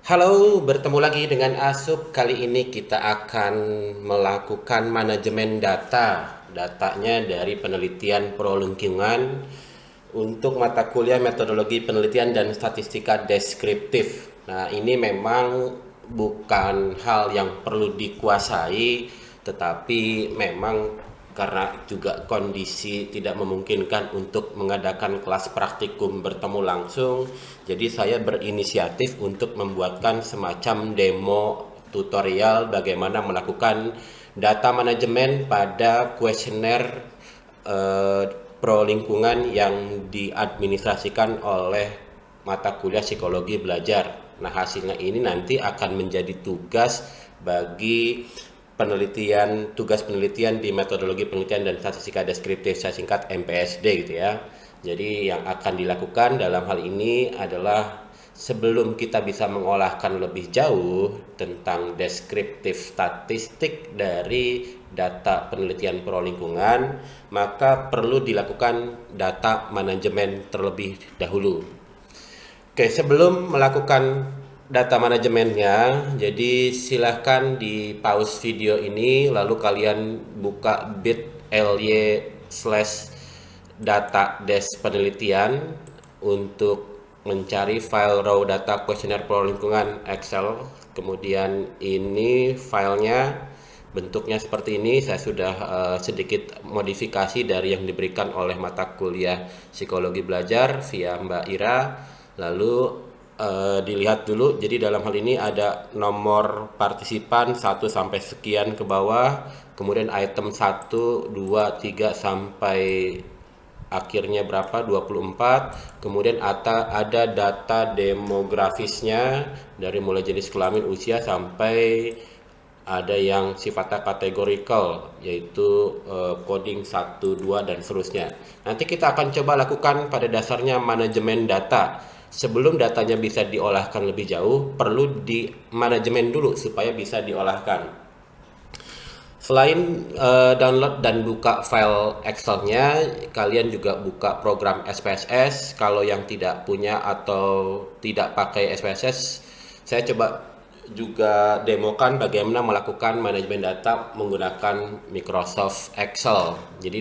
Halo, bertemu lagi dengan Asup. Kali ini kita akan melakukan manajemen data. Datanya dari penelitian pro lingkungan untuk mata kuliah metodologi penelitian dan statistika deskriptif. Nah, ini memang bukan hal yang perlu dikuasai, tetapi memang karena juga kondisi tidak memungkinkan untuk mengadakan kelas praktikum bertemu langsung, jadi saya berinisiatif untuk membuatkan semacam demo tutorial bagaimana melakukan data manajemen pada kuesioner eh, pro lingkungan yang diadministrasikan oleh mata kuliah psikologi belajar. Nah, hasilnya ini nanti akan menjadi tugas bagi tugas penelitian di metodologi penelitian dan statistika deskriptif, saya singkat MPSD gitu ya. Jadi yang akan dilakukan dalam hal ini adalah sebelum kita bisa mengolahkan lebih jauh tentang deskriptif statistik dari data penelitian pro lingkungan, maka perlu dilakukan data manajemen terlebih dahulu. Oke, sebelum melakukan data manajemennya, jadi silahkan di pause video ini, lalu kalian buka bit.ly slash data des penelitian untuk mencari file raw data kuesioner pro lingkungan Excel. Kemudian ini filenya bentuknya seperti ini. Saya sudah sedikit modifikasi dari yang diberikan oleh mata kuliah psikologi belajar via Mbak Ira. Lalu dilihat dulu. Jadi dalam hal ini ada nomor partisipan 1 sampai sekian ke bawah, kemudian item 1, 2, 3 sampai akhirnya berapa 24, kemudian ada data demografisnya dari mulai jenis kelamin, usia sampai ada yang sifatnya kategorikal yaitu coding 1, 2 dan seterusnya. Nanti kita akan coba lakukan pada dasarnya manajemen data. Sebelum datanya bisa diolahkan lebih jauh, perlu di manajemen dulu supaya bisa diolahkan. Selain download dan buka file Excel-nya, kalian juga buka program SPSS. Kalau yang tidak punya atau tidak pakai SPSS, saya coba juga demokan bagaimana melakukan manajemen data menggunakan Microsoft Excel. Jadi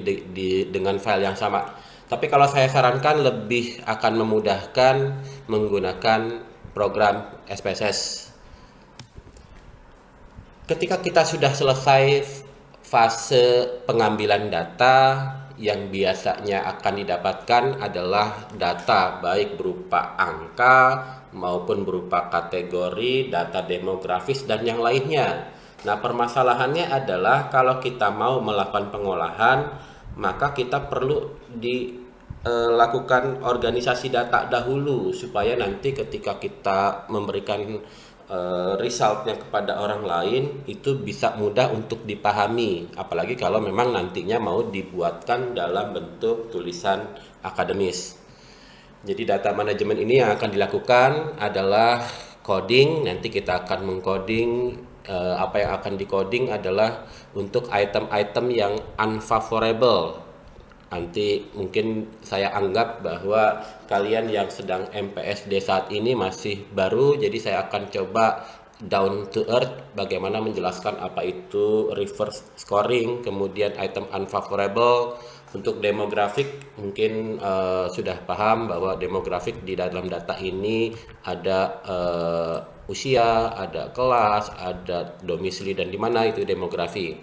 dengan file yang sama. Tapi kalau saya sarankan lebih akan memudahkan menggunakan program SPSS. Ketika kita sudah selesai fase pengambilan data, yang biasanya akan didapatkan adalah data baik berupa angka maupun berupa kategori, data demografis dan yang lainnya. Nah, permasalahannya adalah kalau kita mau melakukan pengolahan, maka kita perlu dilakukan organisasi data dahulu supaya nanti ketika kita memberikan resultnya kepada orang lain itu bisa mudah untuk dipahami, apalagi kalau memang nantinya mau dibuatkan dalam bentuk tulisan akademis. Jadi data manajemen ini yang akan dilakukan adalah coding. Nanti kita akan mengcoding, apa yang akan di-coding adalah untuk item-item yang unfavorable. Nanti mungkin saya anggap bahwa kalian yang sedang MPSD saat ini masih baru, jadi saya akan coba down to earth bagaimana menjelaskan apa itu reverse scoring, kemudian item unfavorable. Untuk demografik mungkin sudah paham bahwa demografik di dalam data ini ada usia, ada kelas, ada domisili dan di mana itu demografi.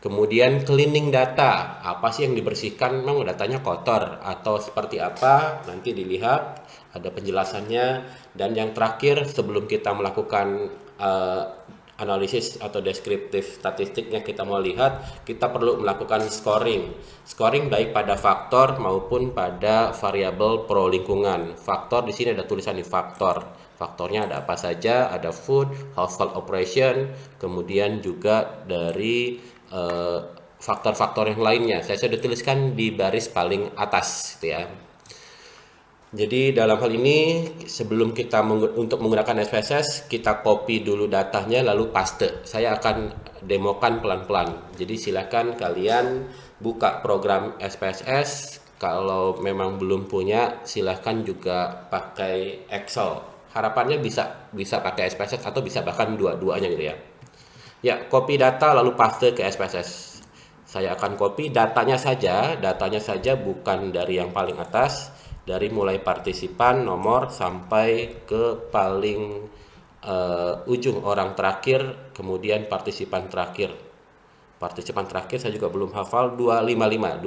Kemudian cleaning data, apa sih yang dibersihkan? Memang datanya kotor atau seperti apa? Nanti dilihat, ada penjelasannya. Dan yang terakhir, sebelum kita melakukan analisis atau deskriptif statistiknya kita mau lihat, kita perlu melakukan scoring. Scoring baik pada faktor maupun pada variabel pro lingkungan. Faktor di sini ada tulisan di faktor. Faktornya ada apa saja? Ada food, household operation, kemudian juga dari faktor-faktor yang lainnya. Saya sudah tuliskan di baris paling atas gitu ya. Jadi dalam hal ini sebelum kita untuk menggunakan SPSS, kita copy dulu datanya lalu paste. Saya akan demokan pelan-pelan. Jadi silakan kalian buka program SPSS. Kalau memang belum punya, silakan juga pakai Excel. Harapannya bisa pakai SPSS atau bisa bahkan dua-duanya gitu ya. Ya, copy data lalu paste ke SPSS. Saya akan copy datanya saja bukan dari yang paling atas, dari mulai partisipan nomor sampai ke paling ujung orang terakhir, kemudian partisipan terakhir. Partisipan terakhir saya juga belum hafal, 255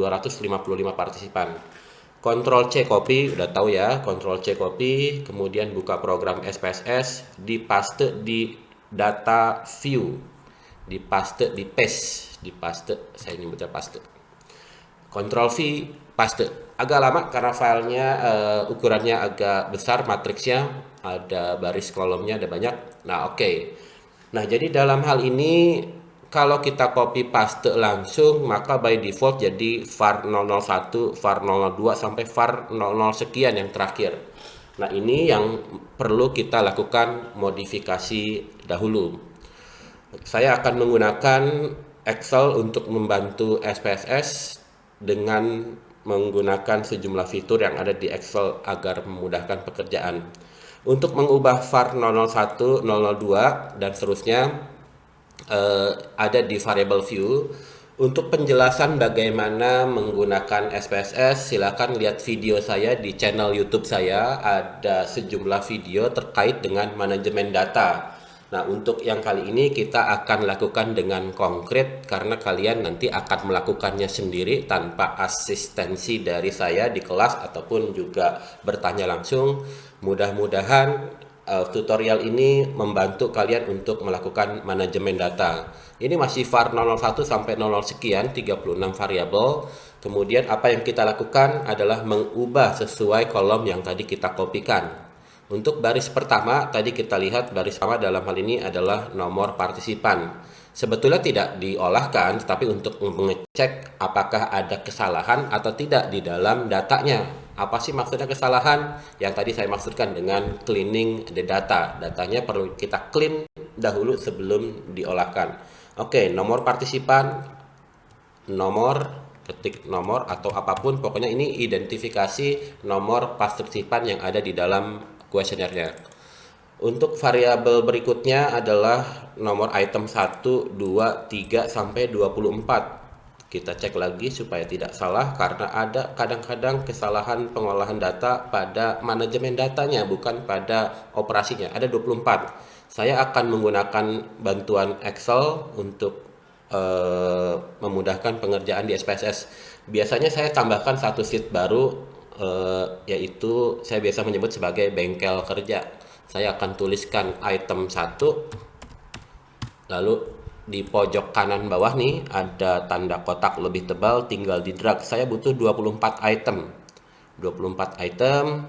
partisipan. Ctrl C copy, udah tahu ya, Ctrl C copy, kemudian buka program SPSS, dipaste di data view, dipaste di paste, saya nyebutnya paste. Ctrl V, paste. Agak lama karena filenya ukurannya agak besar, matriksnya ada baris kolomnya ada banyak. Nah, oke. Nah, jadi dalam hal ini kalau kita copy paste langsung, maka by default jadi var 001, var 002 sampai var 00 sekian yang terakhir. Nah, ini yang perlu kita lakukan modifikasi dahulu. Saya akan menggunakan Excel untuk membantu SPSS dengan menggunakan sejumlah fitur yang ada di Excel agar memudahkan pekerjaan. Untuk mengubah var 001, 002 dan seterusnya ada di variable view. Untuk penjelasan bagaimana menggunakan SPSS, silakan lihat video saya di channel YouTube saya. Ada sejumlah video terkait dengan manajemen data. Nah, untuk yang kali ini kita akan lakukan dengan konkret karena kalian nanti akan melakukannya sendiri tanpa asistensi dari saya di kelas ataupun juga bertanya langsung. Mudah-mudahan tutorial ini membantu kalian untuk melakukan manajemen data. Ini masih var 001 sampai 00 sekian, 36 variabel. Kemudian apa yang kita lakukan adalah mengubah sesuai kolom yang tadi kita kopikan. Untuk baris pertama, tadi kita lihat baris pertama dalam hal ini adalah nomor partisipan. Sebetulnya tidak diolahkan, tetapi untuk mengecek apakah ada kesalahan atau tidak di dalam datanya. Apa sih maksudnya kesalahan? Yang tadi saya maksudkan dengan cleaning the data. Datanya perlu kita clean dahulu sebelum diolahkan. Oke, nomor partisipan, ketik nomor atau apapun, pokoknya ini identifikasi nomor partisipan yang ada di dalam kuesionernya. Untuk variabel berikutnya adalah nomor item 1, 2, 3 sampai 24. Kita cek lagi supaya tidak salah karena ada kadang-kadang kesalahan pengolahan data pada manajemen datanya bukan pada operasinya. Ada 24. Saya akan menggunakan bantuan Excel untuk memudahkan pengerjaan di SPSS. Biasanya saya tambahkan satu sheet baru, yaitu saya biasa menyebut sebagai bengkel kerja. Saya akan tuliskan item 1, lalu di pojok kanan bawah nih ada tanda kotak lebih tebal, tinggal di drag. Saya butuh 24 item. 24 item.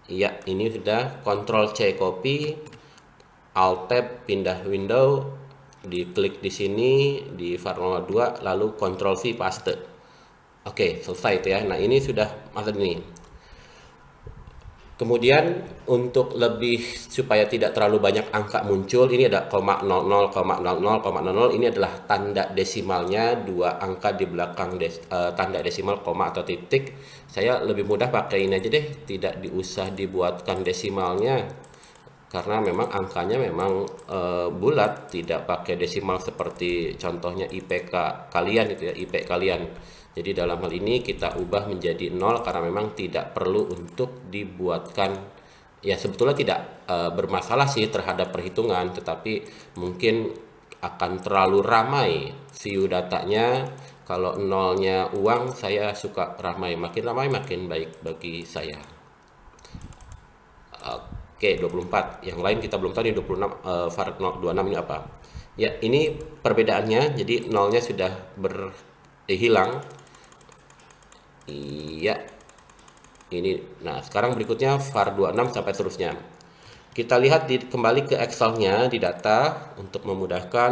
Ya, ini sudah. Ctrl C copy, Alt Tab pindah window, diklik di sini di var 02 lalu Ctrl V paste. Oke, selesai itu ya. Nah, ini sudah masuk ini. Kemudian untuk lebih supaya tidak terlalu banyak angka muncul, ini ada 0,00, 0,00, ini adalah tanda desimalnya, dua angka di belakang tanda desimal koma atau titik. Saya lebih mudah pakai ini aja deh, tidak diusah dibuatkan desimalnya karena memang angkanya memang bulat, tidak pakai desimal seperti contohnya IPK kalian itu ya, IP kalian. Jadi dalam hal ini kita ubah menjadi 0 karena memang tidak perlu untuk dibuatkan, ya sebetulnya tidak bermasalah sih terhadap perhitungan, tetapi mungkin akan terlalu ramai view datanya. Kalau nolnya uang, saya suka ramai, makin ramai makin baik bagi saya. Oke, 24. Yang lain kita belum tahu nih 26 var 26 ini apa. Ya, ini perbedaannya. Jadi nolnya sudah hilang. Iya. Ini. Nah, sekarang berikutnya var 26 sampai seterusnya. Kita lihat kembali ke Excel-nya di data untuk memudahkan.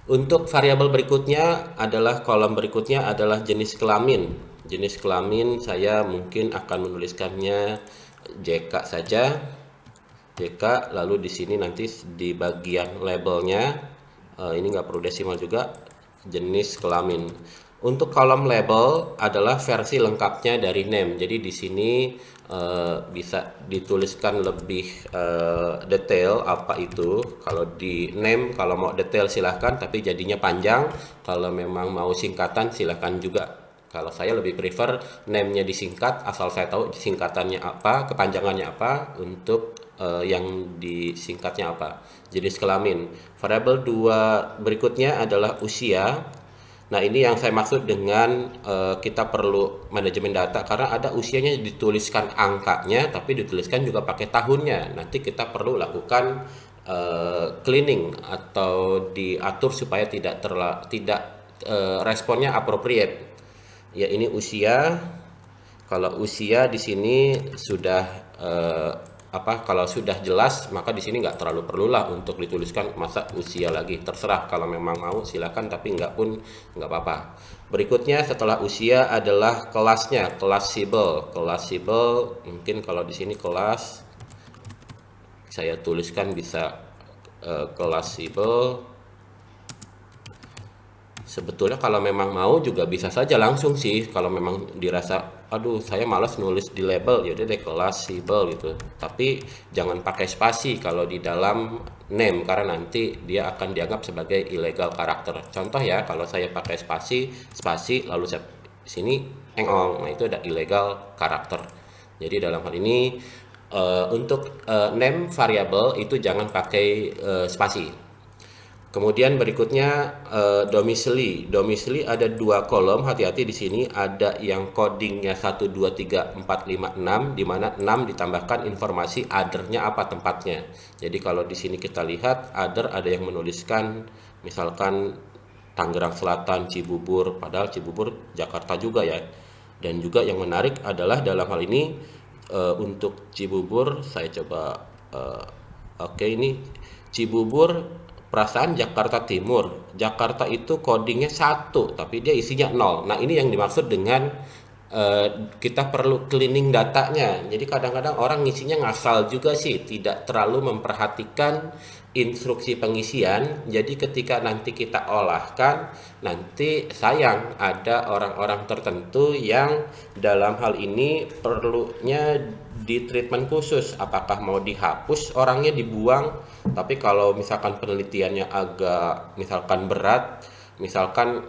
Untuk variabel berikutnya adalah kolom berikutnya adalah jenis kelamin. Jenis kelamin saya mungkin akan menuliskannya JK saja. JK, lalu di sini nanti di bagian labelnya ini nggak perlu desimal juga, jenis kelamin. Untuk kolom label adalah versi lengkapnya dari name. Jadi di sini bisa dituliskan lebih detail apa itu. Kalau di name, kalau mau detail silahkan, tapi jadinya panjang. Kalau memang mau singkatan silahkan juga. Kalau saya lebih prefer name-nya disingkat, asal saya tahu singkatannya apa, kepanjangannya apa, untuk yang disingkatnya apa. Jenis kelamin. Variabel 2 berikutnya adalah usia. Nah, ini yang saya maksud dengan kita perlu manajemen data karena ada usianya dituliskan angkanya tapi dituliskan juga pakai tahunnya. Nanti kita perlu lakukan cleaning atau diatur supaya tidak responnya appropriate. Ya, ini usia. Kalau usia di sini sudah kalau sudah jelas, maka di sini nggak terlalu perlulah untuk dituliskan masa usia lagi. Terserah, kalau memang mau silakan, tapi nggak pun nggak apa-apa. Berikutnya setelah usia adalah kelasnya, kelas sibel. Kelas sibel mungkin kalau di sini kelas saya tuliskan bisa kelas sibel. Sebetulnya kalau memang mau juga bisa saja langsung sih, kalau memang dirasa aduh saya malas nulis di label, ya udah deh kelas sibel gitu. Tapi jangan pakai spasi kalau di dalam name karena nanti dia akan dianggap sebagai illegal karakter. Contoh ya, kalau saya pakai spasi lalu saya sini engong, nah itu ada illegal karakter. Jadi dalam hal ini untuk name variable itu jangan pakai spasi. Kemudian berikutnya domisili. Domisili ada dua kolom, hati-hati di sini ada yang codingnya 1 2 3 4 5 6 di mana 6 ditambahkan informasi other-nya apa tempatnya. Jadi kalau di sini kita lihat other ada yang menuliskan misalkan Tangerang Selatan, Cibubur, padahal Cibubur Jakarta juga ya. Dan juga yang menarik adalah dalam hal ini untuk Cibubur saya coba oke, ini Cibubur perasaan Jakarta Timur. Jakarta itu codingnya 1 tapi dia isinya 0. Nah, ini yang dimaksud dengan kita perlu cleaning datanya. Jadi kadang-kadang orang ngisinya ngasal juga sih, tidak terlalu memperhatikan instruksi pengisian. Jadi ketika nanti kita olahkan, nanti sayang ada orang-orang tertentu yang dalam hal ini perlunya di treatment khusus, apakah mau dihapus orangnya dibuang. Tapi kalau misalkan penelitiannya agak misalkan berat, misalkan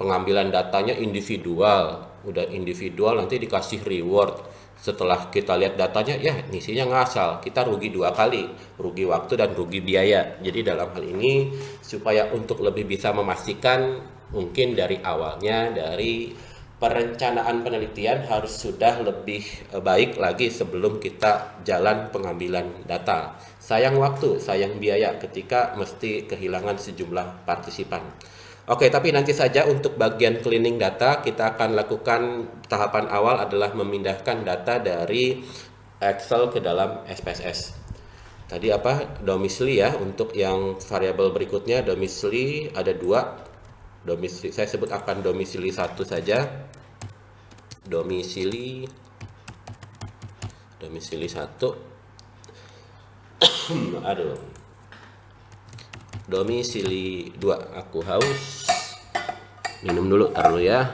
pengambilan datanya individual, udah individual nanti dikasih reward, setelah kita lihat datanya ya ngisinya ngasal, kita rugi 2 kali, rugi waktu dan rugi biaya. Jadi dalam hal ini supaya untuk lebih bisa memastikan, mungkin dari awalnya dari perencanaan penelitian harus sudah lebih baik lagi sebelum kita jalan pengambilan data. Sayang waktu, sayang biaya ketika mesti kehilangan sejumlah partisipan. Oke, tapi nanti saja untuk bagian cleaning data kita akan lakukan tahapan awal adalah memindahkan data dari Excel ke dalam SPSS. Tadi apa? Domisili ya. Untuk yang variabel berikutnya domisili ada 2. Domisili saya sebut akan domisili 1 saja. Domisili 1. Aduh. Domisili 2. Aku haus. Minum dulu, taruh ya.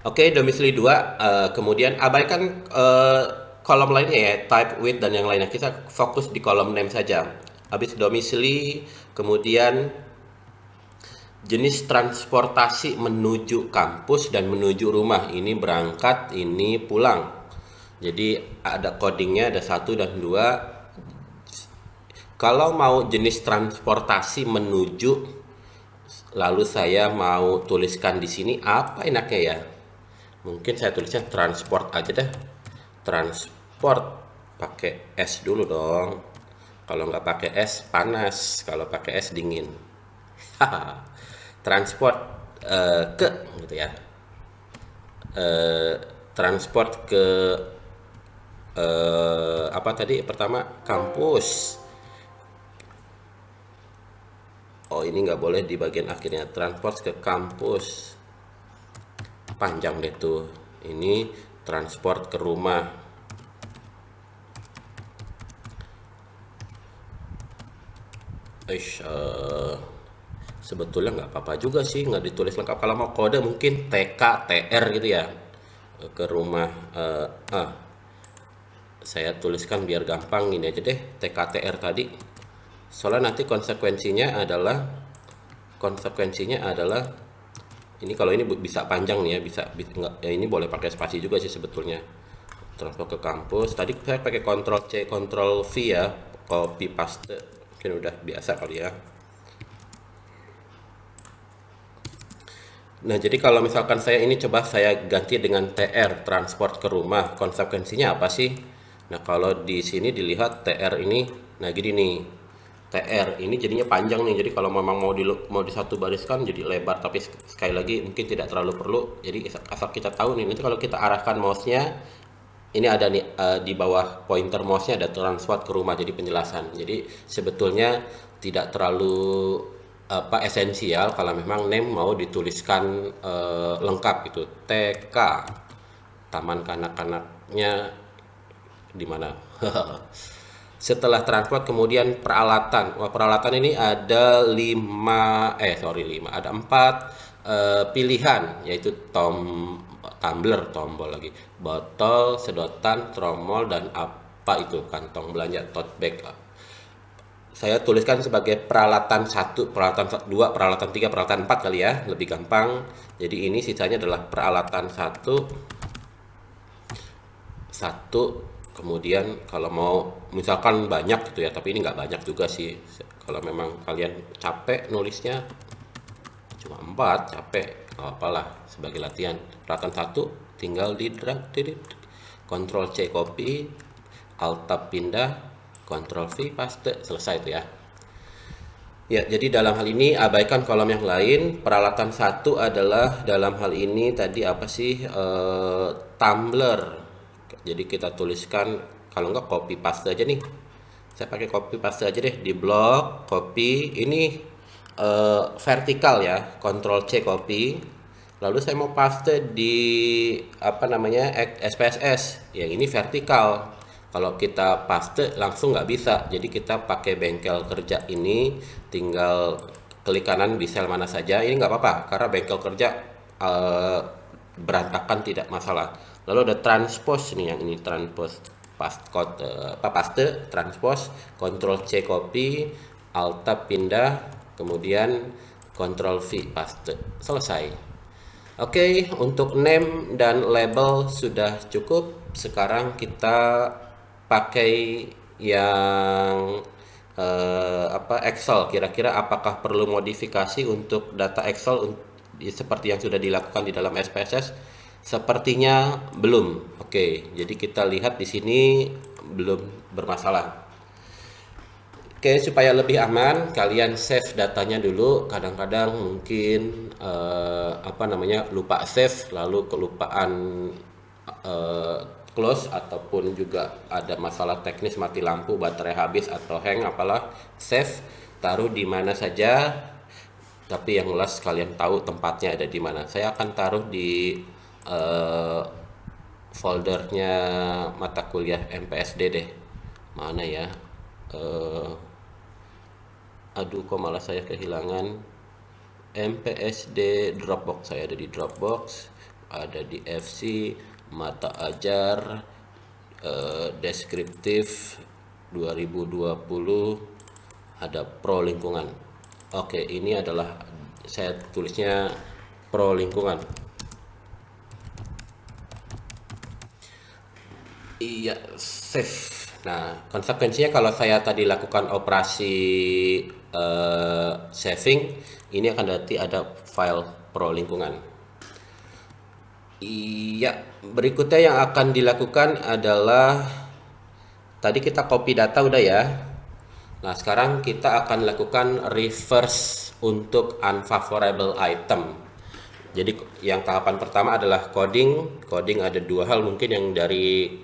Oke, domisili 2. Kemudian abaikan kolom lainnya ya, type, width dan yang lainnya. Kita fokus di kolom name saja. Habis domisili, kemudian jenis transportasi menuju kampus dan menuju rumah. Ini berangkat, ini pulang. Jadi ada codingnya, ada 1 dan 2. Kalau mau jenis transportasi menuju, lalu saya mau tuliskan di sini apa enaknya ya? Mungkin saya tulisnya transport aja deh. Transport pakai S dulu dong. Kalau nggak pakai S panas, kalau pakai S dingin. Transport ke gitu ya. Transport ke apa tadi pertama, kampus. Oh, ini nggak boleh di bagian akhirnya, transport ke kampus, panjang deh tuh. Ini transport ke rumah. Sebetulnya nggak apa-apa juga sih nggak ditulis lengkap. Kalau mau kode mungkin TK, TR gitu ya, ke rumah. Saya tuliskan biar gampang, ini aja deh, TKTR tadi. Soalnya nanti konsekuensinya adalah ini, kalau ini bisa panjang nih ya, nggak ya, ini boleh pakai spasi juga sih sebetulnya. Transfer ke kampus tadi saya pakai Ctrl C Ctrl V ya, copy paste, mungkin udah biasa kali ya. Nah, jadi kalau misalkan saya ini coba saya ganti dengan TR, transport ke rumah, konsekuensinya apa sih? Nah, kalau di sini dilihat TR ini, nah gini nih, TR ini jadinya panjang nih. Jadi kalau memang mau di satu bariskan jadi lebar, tapi sekali lagi mungkin tidak terlalu perlu. Jadi asal kita tahu nih, nanti kalau kita arahkan mouse-nya, ini ada nih di bawah pointer mouse-nya ada transport ke rumah, jadi penjelasan. Jadi sebetulnya tidak terlalu esensial kalau memang name mau dituliskan lengkap itu TK, taman kanak-kanaknya di mana. Setelah transport kemudian peralatan. Wah, peralatan ini ada 5, ada 4 pilihan, yaitu tumbler, tombol lagi, botol, sedotan, tromol, dan apa itu, kantong belanja, tote bag. Saya tuliskan sebagai peralatan 1, peralatan 2, peralatan 3, peralatan 4 kali ya, lebih gampang. Jadi ini sisanya adalah peralatan 1, kemudian kalau mau misalkan banyak gitu ya, tapi ini nggak banyak juga sih. Kalau memang kalian capek nulisnya cuma 4, capek, nggak apalah, sebagai latihan. Peralatan 1 tinggal di drag, Ctrl C copy, Alt Tab pindah, Ctrl V paste, selesai itu ya. Ya, jadi dalam hal ini abaikan kolom yang lain. Peralatan 1 adalah dalam hal ini tadi apa sih, tumbler. Jadi kita tuliskan, kalau enggak copy paste aja nih. Saya pakai copy paste aja deh, di blok copy ini vertikal ya, Ctrl C copy. Lalu saya mau paste di apa namanya, SPSS, yang ini vertikal. Kalau kita paste langsung nggak bisa, jadi kita pakai bengkel kerja ini, tinggal klik kanan di sel mana saja. Ini nggak apa-apa karena bengkel kerja berantakan tidak masalah. Lalu ada transpose nih, yang ini transpose, paste, transpose, Ctrl C copy, Alt Tab pindah, kemudian Ctrl V paste, selesai. Oke, untuk name dan label sudah cukup. Sekarang kita pakai yang Excel. Kira-kira apakah perlu modifikasi untuk data Excel seperti yang sudah dilakukan di dalam SPSS? Sepertinya belum. Oke, jadi kita lihat di sini belum bermasalah. Oke, supaya lebih aman, kalian save datanya dulu. Kadang-kadang mungkin lupa save, lalu kelupaan close, ataupun juga ada masalah teknis, mati lampu, baterai habis atau hang, apalah, save, taruh di mana saja. Tapi yang jelas kalian tahu tempatnya ada di mana. Saya akan taruh di foldernya mata kuliah MPSD deh. Mana ya? Aduh, kok malah saya kehilangan. MPSD Dropbox, saya ada di Dropbox, ada di FC, mata ajar, deskriptif 2020, ada pro lingkungan. Oke, ini adalah saya tulisnya pro lingkungan. Iya, save. Nah, konsekuensinya kalau saya tadi lakukan operasi saving, ini akan nanti ada file pro lingkungan. Iya, berikutnya yang akan dilakukan adalah tadi kita copy data udah ya. Nah, sekarang kita akan lakukan reverse untuk unfavorable item. Jadi yang tahapan pertama adalah coding. Coding ada 2 hal mungkin yang dari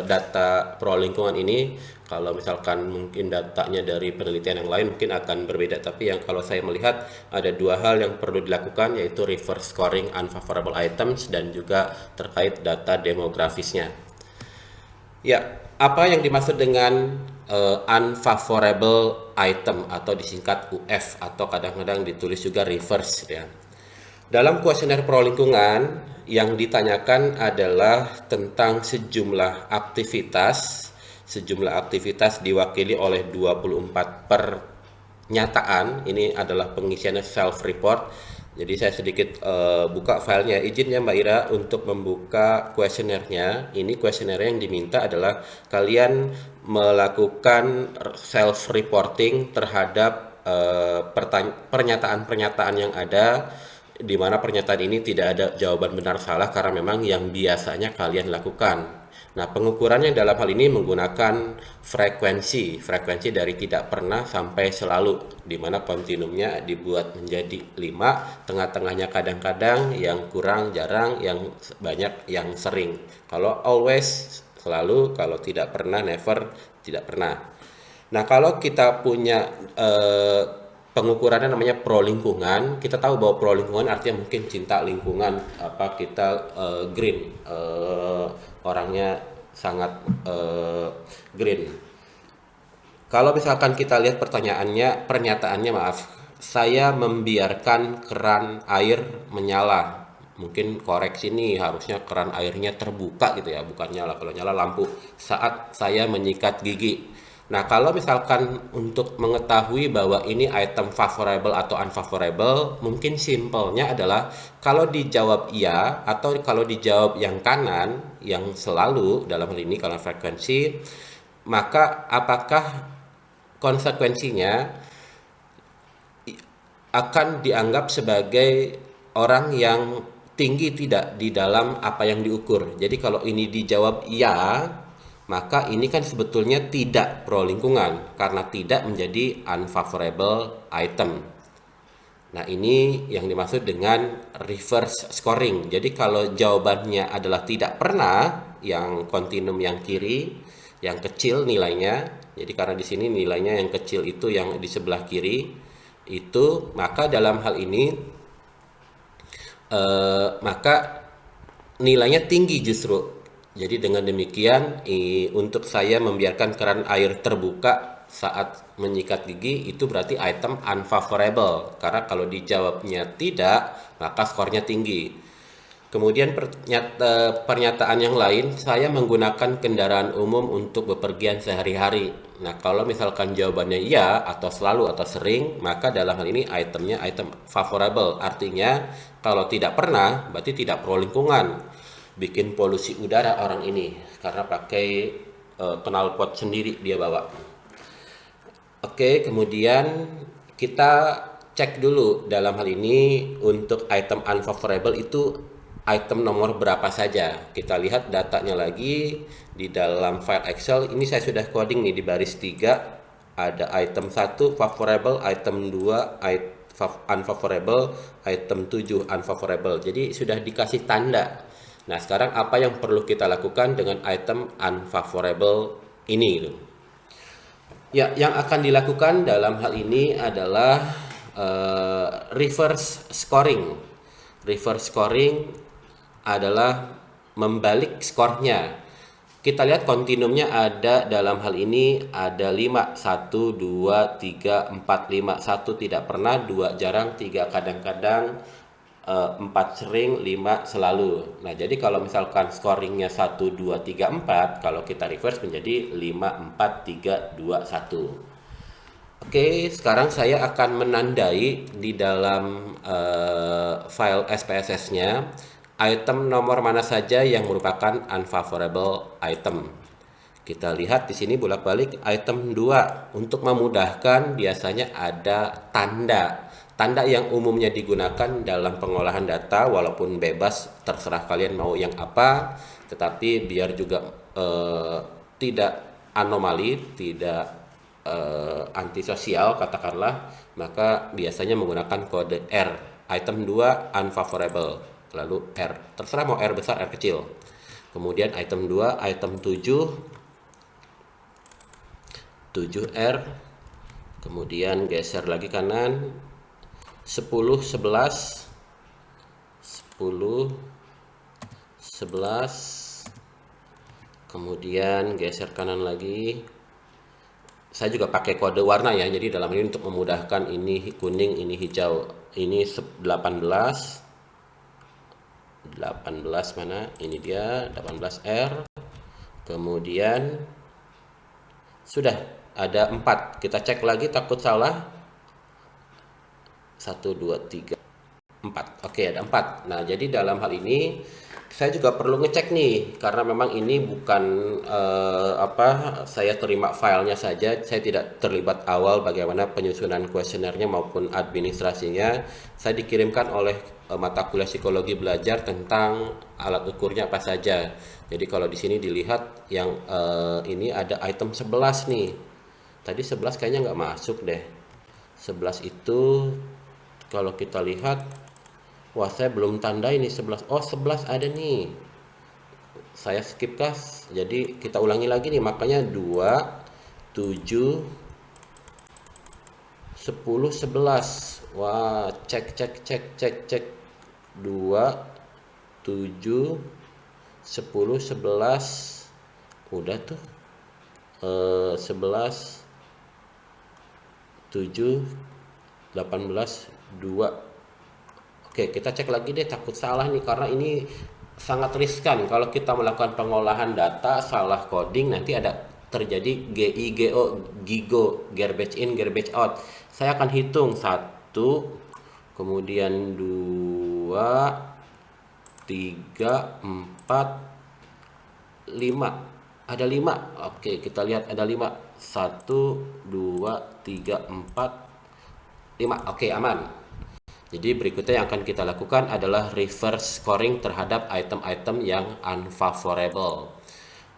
data pro lingkungan ini. Kalau misalkan mungkin datanya dari penelitian yang lain mungkin akan berbeda, tapi yang kalau saya melihat ada 2 hal yang perlu dilakukan, yaitu reverse scoring unfavorable items dan juga terkait data demografisnya. Ya, apa yang dimaksud dengan unfavorable item atau disingkat UF atau kadang-kadang ditulis juga reverse ya. Dalam kuesioner pro lingkungan yang ditanyakan adalah tentang sejumlah aktivitas diwakili oleh 24 pernyataan. Ini adalah pengisian self report. Jadi saya sedikit buka filenya. Izin ya Mbak Ira untuk membuka kuesionernya. Ini kuesionernya yang diminta adalah kalian melakukan self reporting terhadap pernyataan-pernyataan yang ada, di mana pernyataan ini tidak ada jawaban benar salah karena memang yang biasanya kalian lakukan. Nah, pengukurannya dalam hal ini menggunakan frekuensi dari tidak pernah sampai selalu, di mana kontinumnya dibuat menjadi 5, tengah-tengahnya kadang-kadang, yang kurang, jarang, yang banyak, yang sering. Kalau always, selalu, kalau tidak pernah, never, tidak pernah. Nah, kalau kita punya pengukurannya namanya pro lingkungan, kita tahu bahwa pro lingkungan artinya mungkin cinta lingkungan, kita green, orangnya sangat green. Kalau misalkan kita lihat pernyataannya maaf, saya membiarkan keran air menyala. Mungkin koreksi nih, harusnya keran airnya terbuka gitu ya, bukan nyala. Kalau nyala lampu saat saya menyikat gigi. Nah, kalau misalkan untuk mengetahui bahwa ini item favorable atau unfavorable, mungkin simpelnya adalah kalau dijawab iya atau kalau dijawab yang kanan, yang selalu dalam hal ini kalau frekuensi, maka apakah konsekuensinya akan dianggap sebagai orang yang tinggi tidak di dalam apa yang diukur. Jadi kalau ini dijawab iya, maka ini kan sebetulnya tidak pro lingkungan karena tidak menjadi unfavorable item. Nah, ini yang dimaksud dengan reverse scoring. Jadi kalau jawabannya adalah tidak pernah, yang kontinum yang kiri, yang kecil nilainya. Jadi karena di sini nilainya yang kecil itu yang di sebelah kiri itu, maka dalam hal ini maka nilainya tinggi justru. Jadi dengan demikian untuk saya membiarkan keran air terbuka saat menyikat gigi itu berarti item unfavorable, karena kalau dijawabnya tidak maka skornya tinggi. Kemudian pernyataan yang lain, saya menggunakan kendaraan umum untuk bepergian sehari-hari. Nah, kalau misalkan jawabannya iya atau selalu atau sering, maka dalam hal ini itemnya item favorable. Artinya kalau tidak pernah berarti tidak pro lingkungan. Bikin polusi udara orang ini karena pakai knalpot sendiri dia bawa. Oke, kemudian kita cek dulu dalam hal ini untuk item unfavorable itu item nomor berapa saja. Kita lihat datanya lagi di dalam file Excel. Ini saya sudah coding nih di baris 3. Ada item 1 favorable, item 2 unfavorable, item 7 unfavorable. Jadi sudah dikasih tanda. Nah, sekarang apa yang perlu kita lakukan dengan item unfavorable ini? Ya, yang akan dilakukan dalam hal ini adalah reverse scoring. Reverse scoring adalah membalik skornya. Kita lihat kontinumnya ada dalam hal ini ada 5, 1, 2, 3, 4, 5, 1 tidak pernah, 2 jarang, 3 kadang-kadang, 4 sering, 5 selalu. Nah, jadi kalau misalkan scoringnya 1, 2, 3, 4, kalau kita reverse menjadi 5, 4, 3, 2, 1. Oke, sekarang saya akan menandai di dalam file SPSS-nya item nomor mana saja yang merupakan unfavorable item. Kita lihat di sini bolak-balik item 2. Untuk memudahkan biasanya ada tanda. Tanda yang umumnya digunakan dalam pengolahan data, walaupun bebas terserah kalian mau yang apa, tetapi biar juga tidak anomali, tidak antisosial katakanlah, maka biasanya menggunakan kode R. Item 2 unfavorable, lalu R. Terserah mau R besar, R kecil. Kemudian item 2, item 7R, kemudian geser lagi kanan 10, 11, 10, 11, kemudian geser kanan lagi Saya juga pakai kode warna ya, jadi dalam ini untuk memudahkan, ini kuning, ini hijau, ini 18 mana, ini dia 18R. Kemudian sudah ada 4, kita cek lagi takut salah. 1 2 3 4. Oke, ada 4. Nah, jadi dalam hal ini saya juga perlu ngecek nih, karena memang ini bukan saya terima filenya saja, saya tidak terlibat awal bagaimana penyusunan kuesionernya maupun administrasinya. Saya dikirimkan oleh mata kuliah psikologi belajar tentang alat ukurnya apa saja. Jadi kalau di sini dilihat yang ini ada item 11 nih. Tadi 11 kayaknya nggak masuk deh. 11 itu kalau kita lihat, wah saya belum tanda ini 11. Oh 11 ada nih. Saya skip kas. Jadi kita ulangi lagi nih, makanya 2, 7, 10, 11. Wah, cek. 2, 7, 10, 11. Udah tuh. 11, 7, 18, 2. Oke, kita cek lagi deh, takut salah nih, karena ini sangat riskan kalau kita melakukan pengolahan data salah coding, nanti ada terjadi GIGO, garbage in garbage out. Saya akan hitung 1, kemudian 2, 3, 4, 5. Ada 5. Oke, kita lihat ada 5. 1, 2, 3, 4, 5. Oke, aman. Jadi berikutnya yang akan kita lakukan adalah reverse scoring terhadap item-item yang unfavorable.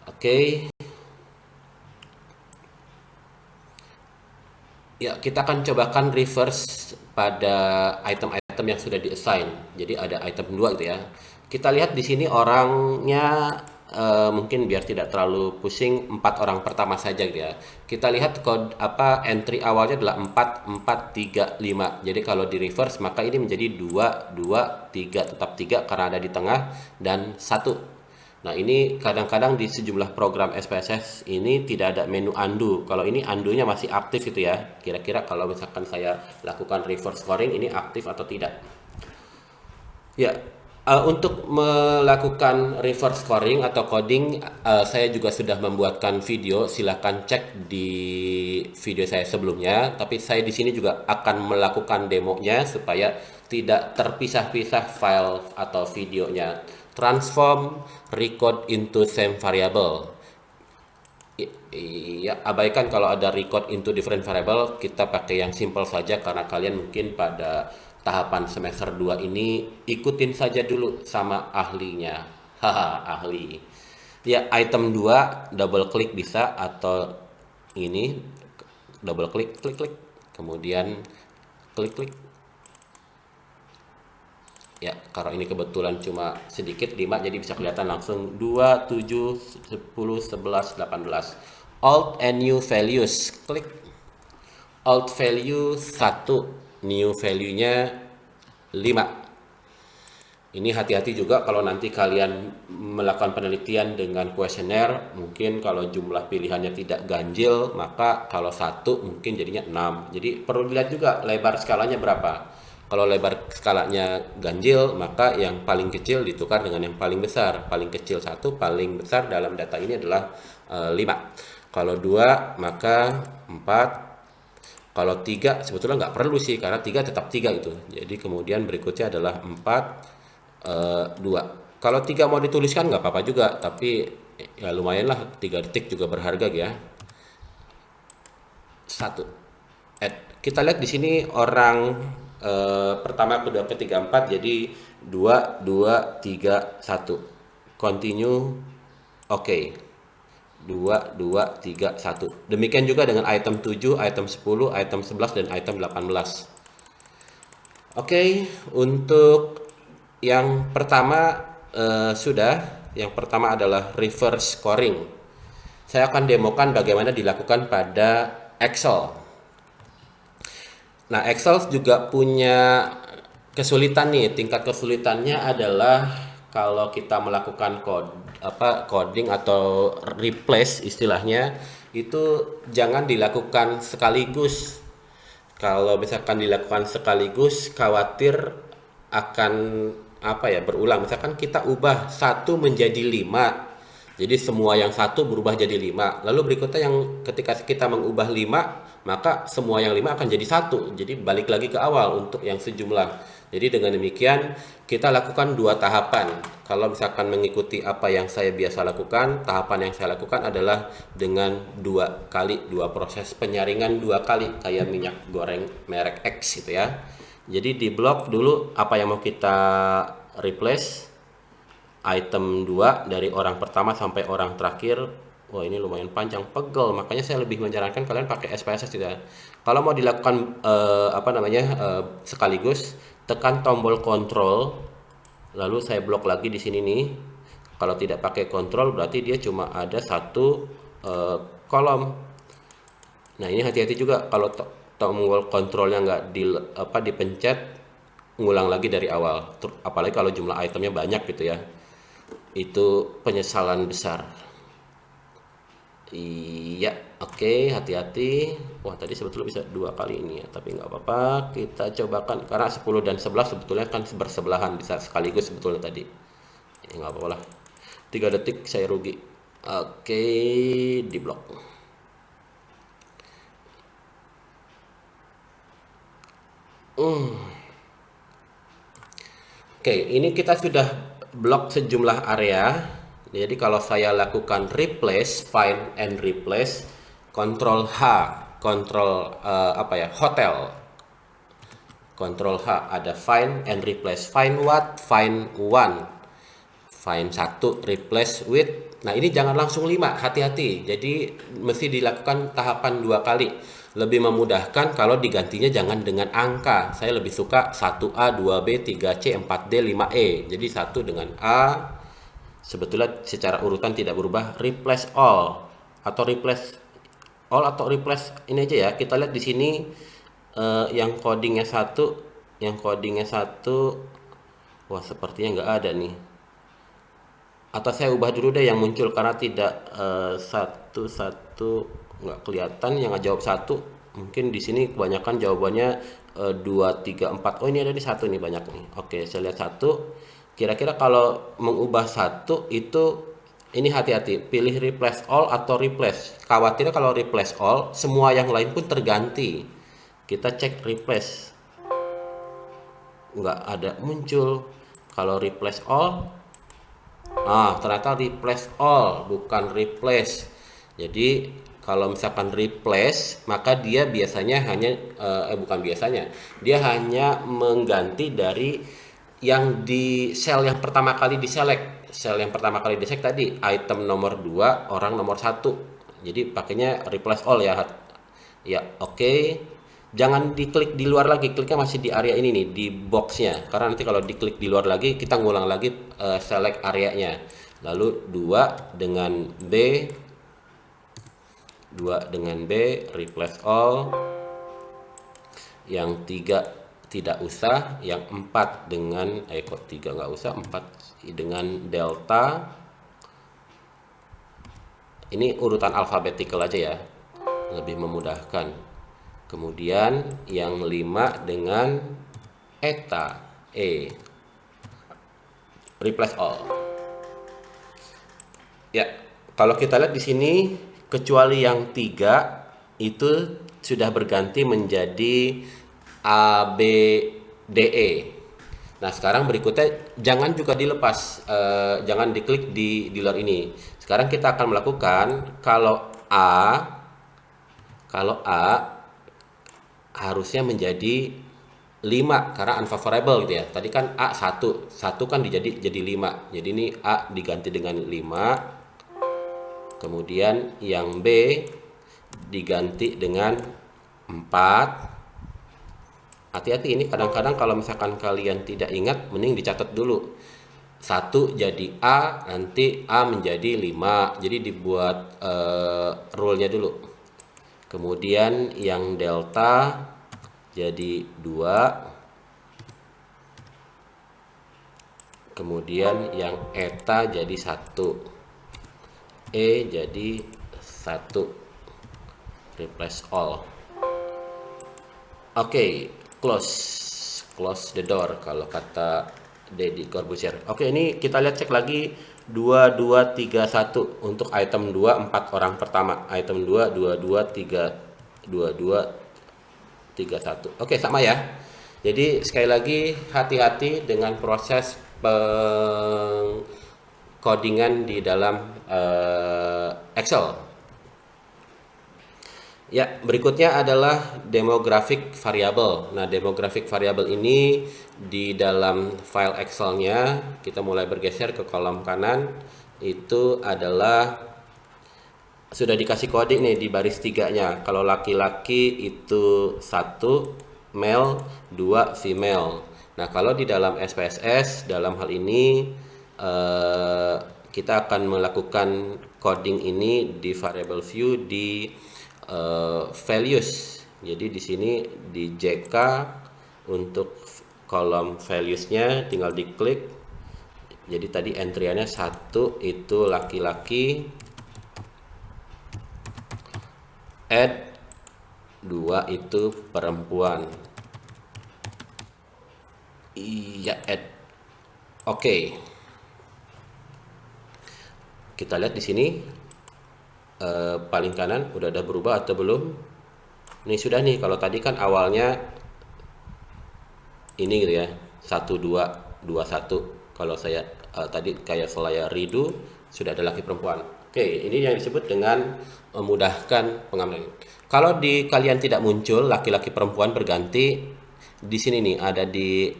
Oke. Ya, kita akan cobakan reverse pada item-item yang sudah di-assign. Jadi ada item 2 gitu ya. Kita lihat di sini orangnya mungkin biar tidak terlalu pusing, 4 orang pertama saja gitu ya. Kita lihat entry awalnya adalah 4 4 3 5. Jadi kalau di reverse maka ini menjadi 2 2 3, tetap 3 karena ada di tengah, dan 1. Nah, ini kadang-kadang di sejumlah program SPSS ini tidak ada menu undo. Kalau ini undo-nya masih aktif gitu ya. Kira-kira kalau misalkan saya lakukan reverse scoring ini aktif atau tidak. Ya, untuk melakukan reverse scoring atau coding, saya juga sudah membuatkan video. Silahkan cek di video saya sebelumnya. Tapi saya di sini juga akan melakukan demonya supaya tidak terpisah-pisah file atau videonya. Transform record into same variable. Iya, abaikan kalau ada record into different variable, kita pakai yang simple saja karena kalian mungkin pada tahapan semester 2 ini ikutin saja dulu sama ahlinya. Haha, ahli. Ya, item 2 double klik bisa, atau ini double klik, klik, kemudian klik. Ya, kalau ini kebetulan cuma sedikit 5, jadi bisa kelihatan langsung 2, 7, 10, 11, 18. Alt and new values, klik. Alt value 1, new value-nya 5. Ini hati-hati juga kalau nanti kalian melakukan penelitian dengan kuesioner, mungkin kalau jumlah pilihannya tidak ganjil, maka kalau 1 mungkin jadinya 6. Jadi perlu dilihat juga lebar skalanya berapa. Kalau lebar skalanya ganjil, maka yang paling kecil ditukar dengan yang paling besar. Paling kecil 1, paling besar dalam data ini adalah 5. Kalau 2, maka 4. Kalau 3 sebetulnya nggak perlu sih, karena 3 tetap 3 gitu. Jadi kemudian berikutnya adalah 4, 2. Kalau 3 mau dituliskan nggak apa-apa juga, tapi ya lumayan lah, 3 detik juga berharga ya. 1. Kita lihat di sini orang pertama, kedua, ketiga, 4, jadi 2, 2, 3, 1. Continue, oke. 2, 2, 3, 1. Demikian juga dengan item 7, item 10, item 11, dan item 18. Oke, untuk yang pertama sudah. Yang pertama adalah reverse scoring. Saya akan demokan bagaimana dilakukan pada Excel. Nah, Excel juga punya kesulitan nih. Tingkat kesulitannya adalah kalau kita melakukan coding atau replace istilahnya, itu jangan dilakukan sekaligus. Kalau misalkan dilakukan sekaligus, khawatir akan apa ya, berulang. Misalkan kita ubah satu menjadi 5, jadi semua yang satu berubah jadi 5. Lalu berikutnya yang ketika kita mengubah 5, maka semua yang 5 akan jadi satu. Jadi balik lagi ke awal untuk yang sejumlah. Jadi dengan demikian kita lakukan dua tahapan. Kalau misalkan mengikuti apa yang saya biasa lakukan, tahapan yang saya lakukan adalah dengan dua proses penyaringan dua kali, kayak minyak goreng merek X gitu ya. Jadi di blok dulu apa yang mau kita replace, item 2 dari orang pertama sampai orang terakhir. Wah, ini lumayan panjang, pegel, makanya saya lebih menyarankan kalian pakai SPSS gitu ya. Kalau mau dilakukan sekaligus, tekan tombol kontrol, lalu saya blok lagi di sini nih. Kalau tidak pakai kontrol berarti dia cuma ada satu kolom. Nah, ini hati-hati juga kalau tombol kontrolnya nggak dipencet, ngulang lagi dari awal. Apalagi kalau jumlah itemnya banyak gitu ya. Itu penyesalan besar. Iya, oke, hati-hati. Wah, tadi sebetulnya bisa dua kali ini ya, tapi nggak apa-apa. Kita cobakan, karena 10 dan 11 sebetulnya kan bersebelahan, bisa sekaligus sebetulnya tadi. Ya, nggak apa-apa lah. 3 detik saya rugi. Oke, di blok. Oke, ini kita sudah blok sejumlah area. Jadi kalau saya lakukan replace, find and replace, Ctrl H, Ctrl hotel, Ctrl H, ada find and replace. Find what? Find one. Find 1, replace with. Nah, ini jangan langsung 5, hati-hati. Jadi mesti dilakukan tahapan 2 kali. Lebih memudahkan kalau digantinya jangan dengan angka. Saya lebih suka 1A, 2B, 3C, 4D, 5E. Jadi 1 dengan A. Sebetulnya secara urutan tidak berubah. Replace all atau replace all atau replace ini aja ya. Kita lihat di sini yang codingnya 1, wah sepertinya nggak ada nih. Atau saya ubah dulu deh yang muncul, karena tidak satu nggak kelihatan. Yang jawab 1 mungkin di sini kebanyakan jawabannya 2, 3, 4. Oh, ini ada di 1 nih, banyak nih. Oke, saya lihat 1. Kira-kira kalau mengubah 1 itu, ini hati-hati, pilih replace all atau replace. Khawatirnya kalau replace all, semua yang lain pun terganti. Kita cek replace, nggak ada muncul. Kalau replace all, ternyata replace all bukan replace. Jadi kalau misalkan replace, maka dia biasanya hanya dia hanya mengganti dari yang di sel yang pertama kali diselect. Sel yang pertama kali diselect tadi item nomor 2, orang nomor 1. Jadi pakainya replace all ya. Ya, oke. Jangan diklik di luar lagi, kliknya masih di area ini nih, di boxnya. Karena nanti kalau diklik di luar lagi, kita ngulang lagi select areanya. Lalu 2 dengan B, replace all. Yang 3 tidak usah, yang 4 dengan kok 3 nggak usah, 4 dengan delta. Ini urutan alfabetikal aja ya, lebih memudahkan. Kemudian yang 5 dengan eta, replace all. Ya, kalau kita lihat di sini, kecuali yang 3 itu sudah berganti menjadi A, B, D, E. Nah, sekarang berikutnya jangan juga dilepas, jangan diklik di luar ini. Sekarang kita akan melakukan kalau A harusnya menjadi 5 karena unfavorable gitu ya. Tadi kan A 1 kan jadi 5. Jadi ini A diganti dengan 5. Kemudian yang B diganti dengan 4. Hati-hati, ini kadang-kadang kalau misalkan kalian tidak ingat, mending dicatat dulu. 1 jadi A, nanti A menjadi 5. Jadi dibuat rule-nya dulu. Kemudian yang delta jadi 2. Kemudian yang eta jadi 1. E jadi 1. replace all. Oke, close the door kalau kata Deddy Corbuzier. Oke, ini kita lihat cek lagi 2231 untuk item 2 4 orang pertama. Item 2 2231. Oke, sama ya. Jadi sekali lagi hati-hati dengan proses codingan di dalam Excel. Ya, berikutnya adalah demographic variable. Nah, demographic variable ini di dalam file Excel-nya, kita mulai bergeser ke kolom kanan, itu adalah sudah dikasih coding nih di baris 3-nya. Kalau laki-laki itu 1 male, 2 female. Nah, kalau di dalam SPSS, dalam hal ini kita akan melakukan coding ini di variable view di values. Jadi di sini di JK untuk kolom values-nya tinggal diklik. Jadi tadi entry-nya 1 itu laki-laki, add 2 itu perempuan. Iya, add. Oke. Kita lihat di sini paling kanan udah ada berubah atau belum? Ini sudah nih. Kalau tadi kan awalnya ini gitu ya, 1221. Kalau saya tadi kayak saya redo sudah ada laki perempuan. Oke, ini yang disebut dengan memudahkan pengambilan. Kalau di kalian tidak muncul laki-laki perempuan berganti, di sini nih ada di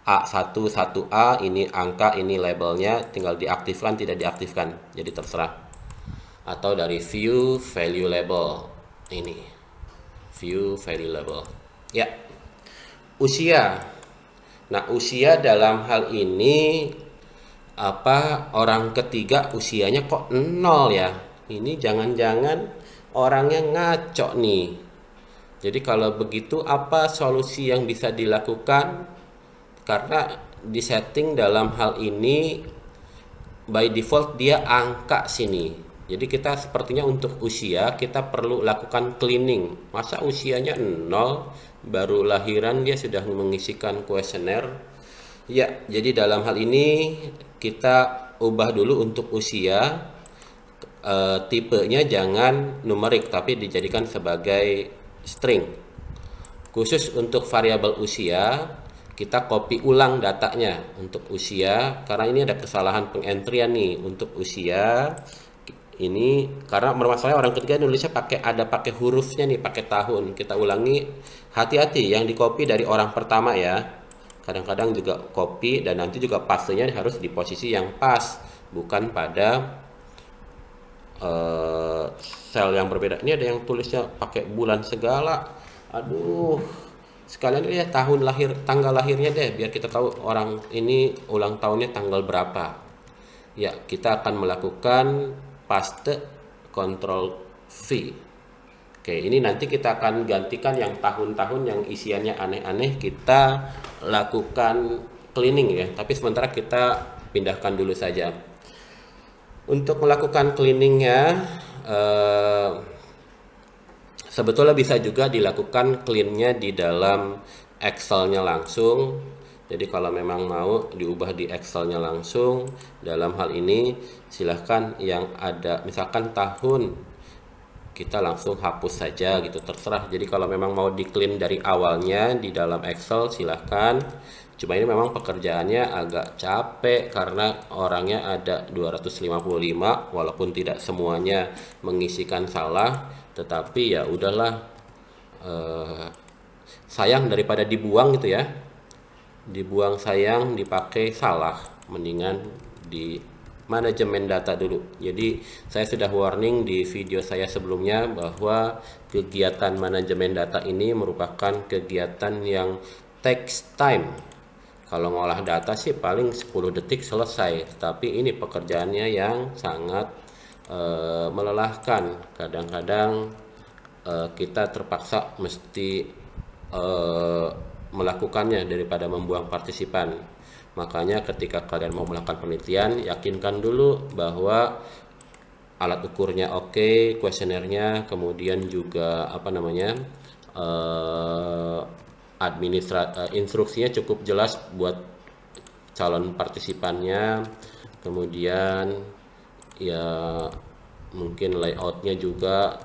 A1 1A, ini angka, ini labelnya, tinggal diaktifkan tidak diaktifkan. Jadi terserah. Atau dari view value label, ini view value label ya. Usia. Nah, usia dalam hal ini orang ketiga usianya kok 0 ya. Ini jangan-jangan orangnya ngaco nih. Jadi kalau begitu apa solusi yang bisa dilakukan? Karena di setting dalam hal ini by default dia angka sini. Jadi kita sepertinya untuk usia kita perlu lakukan cleaning. Masa usianya 0, baru lahiran dia sudah mengisikan kuesioner? Ya, jadi dalam hal ini kita ubah dulu untuk usia. Tipenya jangan numerik tapi dijadikan sebagai string. Khusus untuk variabel usia, kita copy ulang datanya untuk usia karena ini ada kesalahan pengentrian nih untuk usia. Ini karena bermasalah orang ketiga nulisnya pakai hurufnya nih, pakai tahun. Kita ulangi, hati-hati yang di copy dari orang pertama ya. Kadang-kadang juga copy dan nanti juga pastenya harus di posisi yang pas, bukan pada sel yang berbeda. Ini ada yang tulisnya pakai bulan segala. Aduh, sekalian ya tahun lahir, tanggal lahirnya deh biar kita tahu orang ini ulang tahunnya tanggal berapa. Ya, kita akan melakukan paste Ctrl V. Oke, ini nanti kita akan gantikan yang tahun-tahun yang isiannya aneh-aneh, kita lakukan cleaning ya. Tapi sementara kita pindahkan dulu saja. Untuk melakukan cleaningnya, sebetulnya bisa juga dilakukan cleannya di dalam Excel-nya langsung. Jadi kalau memang mau diubah di Excel-nya langsung, dalam hal ini silahkan yang ada misalkan tahun kita langsung hapus saja gitu, terserah. Jadi kalau memang mau di clean dari awalnya di dalam Excel silahkan. Cuma ini memang pekerjaannya agak capek karena orangnya ada 255 walaupun tidak semuanya mengisikan salah, tetapi ya udahlah, sayang daripada dibuang gitu ya. Dibuang sayang, dipakai salah, mendingan di manajemen data dulu. Jadi saya sudah warning di video saya sebelumnya bahwa kegiatan manajemen data ini merupakan kegiatan yang takes time. Kalau ngolah data sih paling 10 detik selesai, tapi ini pekerjaannya yang sangat melelahkan. Kadang-kadang kita terpaksa mesti melakukannya daripada membuang partisipan. Makanya ketika kalian mau melakukan penelitian, yakinkan dulu bahwa alat ukurnya oke, kuesionernya, kemudian juga apa namanya, eh, instruksinya cukup jelas buat calon partisipannya, kemudian ya mungkin layoutnya juga.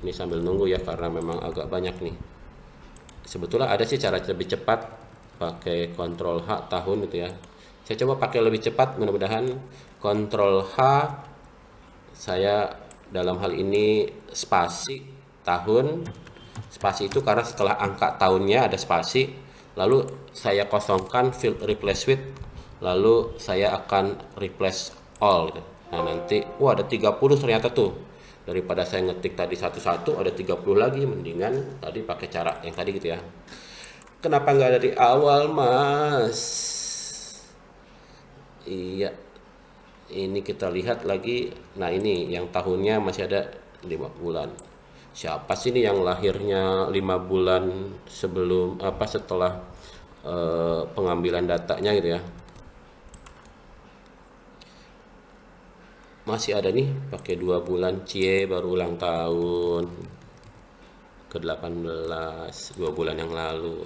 Ini sambil nunggu ya karena memang agak banyak nih. Sebetulnya ada sih cara lebih cepat pakai Ctrl H tahun gitu ya. Saya coba pakai lebih cepat, mudah-mudahan Ctrl H. Saya dalam hal ini spasi tahun. Spasi itu karena setelah angka tahunnya ada spasi, lalu saya kosongkan field replace with, lalu saya akan replace all gitu. Nah nanti wah ada 30 ternyata tuh, daripada saya ngetik tadi satu-satu ada 30 lagi, mendingan tadi pakai cara yang tadi gitu ya. Kenapa nggak dari awal mas? Iya, ini kita lihat lagi. Nah ini yang tahunnya masih ada 5 bulan. Siapa sih ini yang lahirnya 5 bulan sebelum apa setelah pengambilan datanya gitu ya. Masih ada nih pakai 2 bulan, cie baru ulang tahun ke-18 2 bulan yang lalu.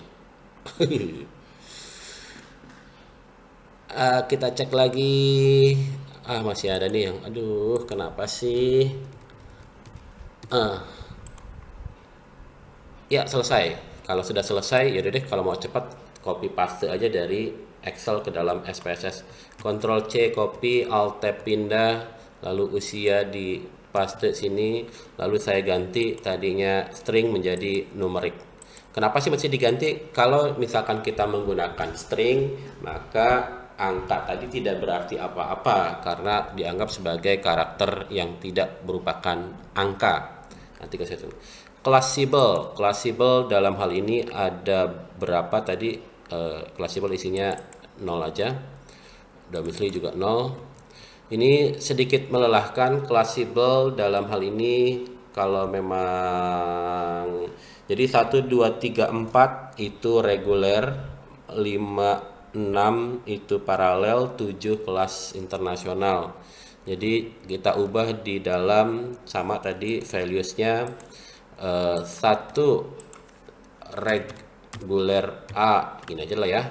Kita cek lagi. Masih ada nih yang aduh kenapa sih. Ah, Ya selesai. Kalau sudah selesai, ya udah deh. Kalau mau cepat, copy paste aja dari Excel ke dalam SPSS. Ctrl C copy, Alt Tab pindah, lalu usia di paste sini, lalu saya ganti tadinya string menjadi numerik. Kenapa sih mesti diganti? Kalau misalkan kita menggunakan string, maka angka tadi tidak berarti apa-apa karena dianggap sebagai karakter yang tidak merupakan angka. Nanti ke situ. Classable dalam hal ini ada berapa tadi? Classable isinya 0 aja. Domisili juga 0. Ini sedikit melelahkan. Classable dalam hal ini kalau memang jadi 1, 2, 3, 4 itu reguler, 5, 6 itu paralel, 7 kelas internasional. Jadi kita ubah di dalam sama tadi valuesnya. Satu reguler A gini aja lah ya,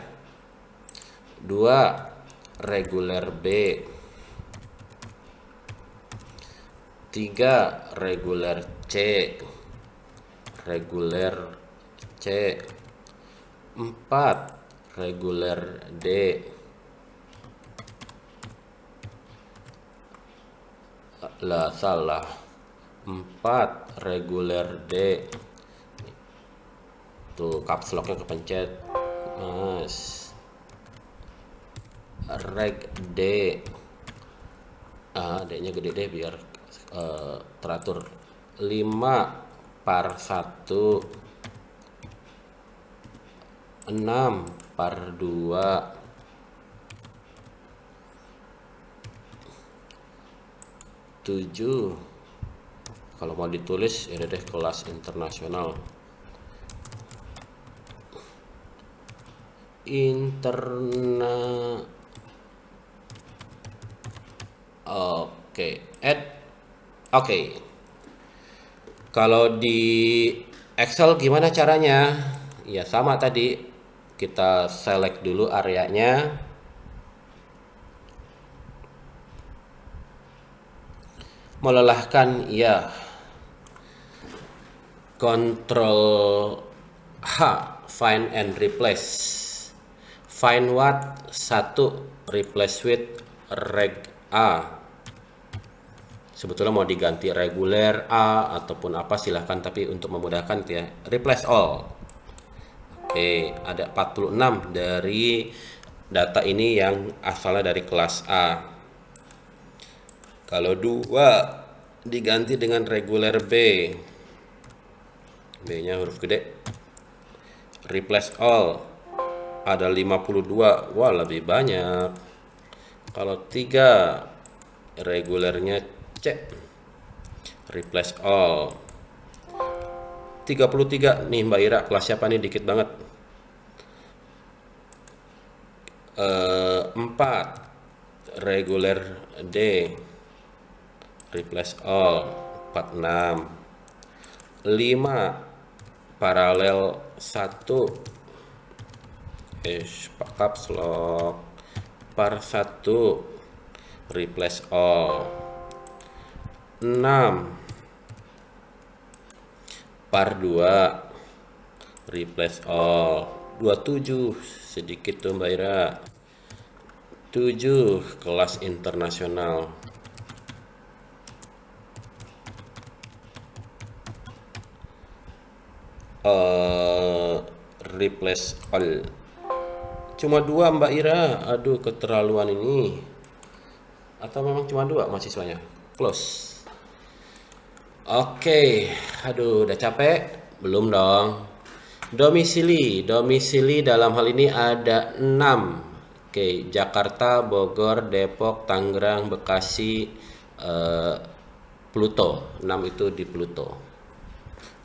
2 reguler B, 3 reguler C, 4 reguler D, lah salah, 4 reguler D. Tuh caps locknya kepencet mas. Reg D, D nya gede deh biar teratur. 5/1, 6/2, 7. Kalau mau ditulis ya deh kelas internasional. Oke, oke. Kalau di Excel gimana caranya? Ya sama tadi, kita select dulu areanya. Melelahkan ya. Ctrl H, find and replace. Find what? 1 replace with reg A. Sebetulnya mau diganti reguler A ataupun apa silahkan, tapi untuk memudahkan ya replace all. Oke, ada 46 dari data ini yang asalnya dari kelas A. Kalau 2 diganti dengan reguler B, B nya huruf gede, replace all, ada 52, wah lebih banyak. Kalau 3 regulernya C, replace all, 33 nih Mbak Ira, kelas siapa nih, dikit banget. 4 reguler D, replace all 46. 5 paralel 1 caps lock par 1 replace all. 6 par 2 replace all. 27 sedikit tuh Mbak Ira. 7 kelas internasional. Replace all. Cuma 2 Mbak Ira. Aduh, keterlaluan ini. Atau memang cuma 2 mahasiswanya? Close. Oke, aduh udah capek? Belum dong. Domisili dalam hal ini ada 6. Oke, Jakarta, Bogor, Depok, Tangerang, Bekasi, Pluto. 6 itu di Pluto.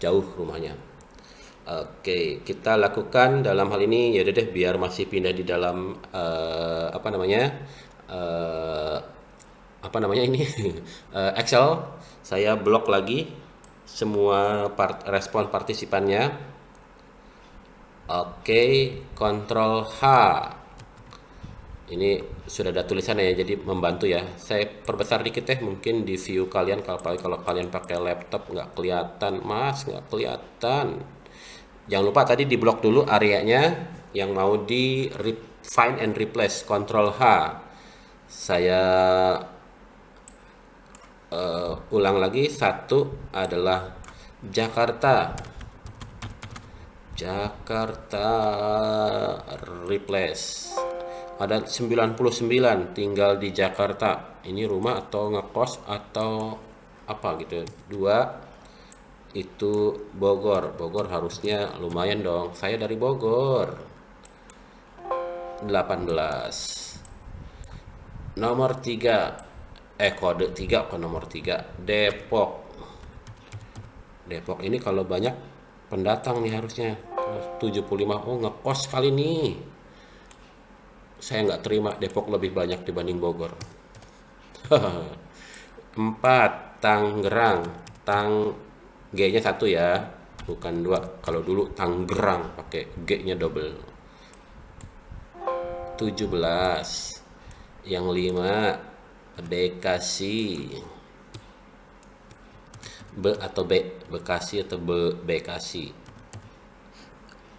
Jauh rumahnya. Oke, kita lakukan dalam hal ini ya udah deh biar masih pindah di dalam apa namanya ini Excel. Saya blok lagi semua respon partisipannya. Oke, Ctrl H. Ini sudah ada tulisannya ya, jadi membantu ya. Saya perbesar dikit ya, mungkin di view kalian kalau kalian pakai laptop nggak kelihatan, Mas, nggak kelihatan. Jangan lupa tadi diblok dulu areanya yang mau di find and replace, Ctrl H. Saya ulang lagi. 1 adalah Jakarta replace. Ada 99 tinggal di Jakarta. Ini rumah atau ngekos atau apa gitu. 2 itu Bogor harusnya lumayan dong, saya dari Bogor. 18 nomor 3 kode 3 ke nomor 3 Depok ini kalau banyak pendatang nih harusnya 75. Oh, ngekos kali nih, saya nggak terima Depok lebih banyak dibanding Bogor. 4 Tangerang, G-nya 1 ya, bukan 2. Kalau dulu Tangerang pakai G-nya double. 17. Yang 5 Bekasi. Bekasi atau Bekasi.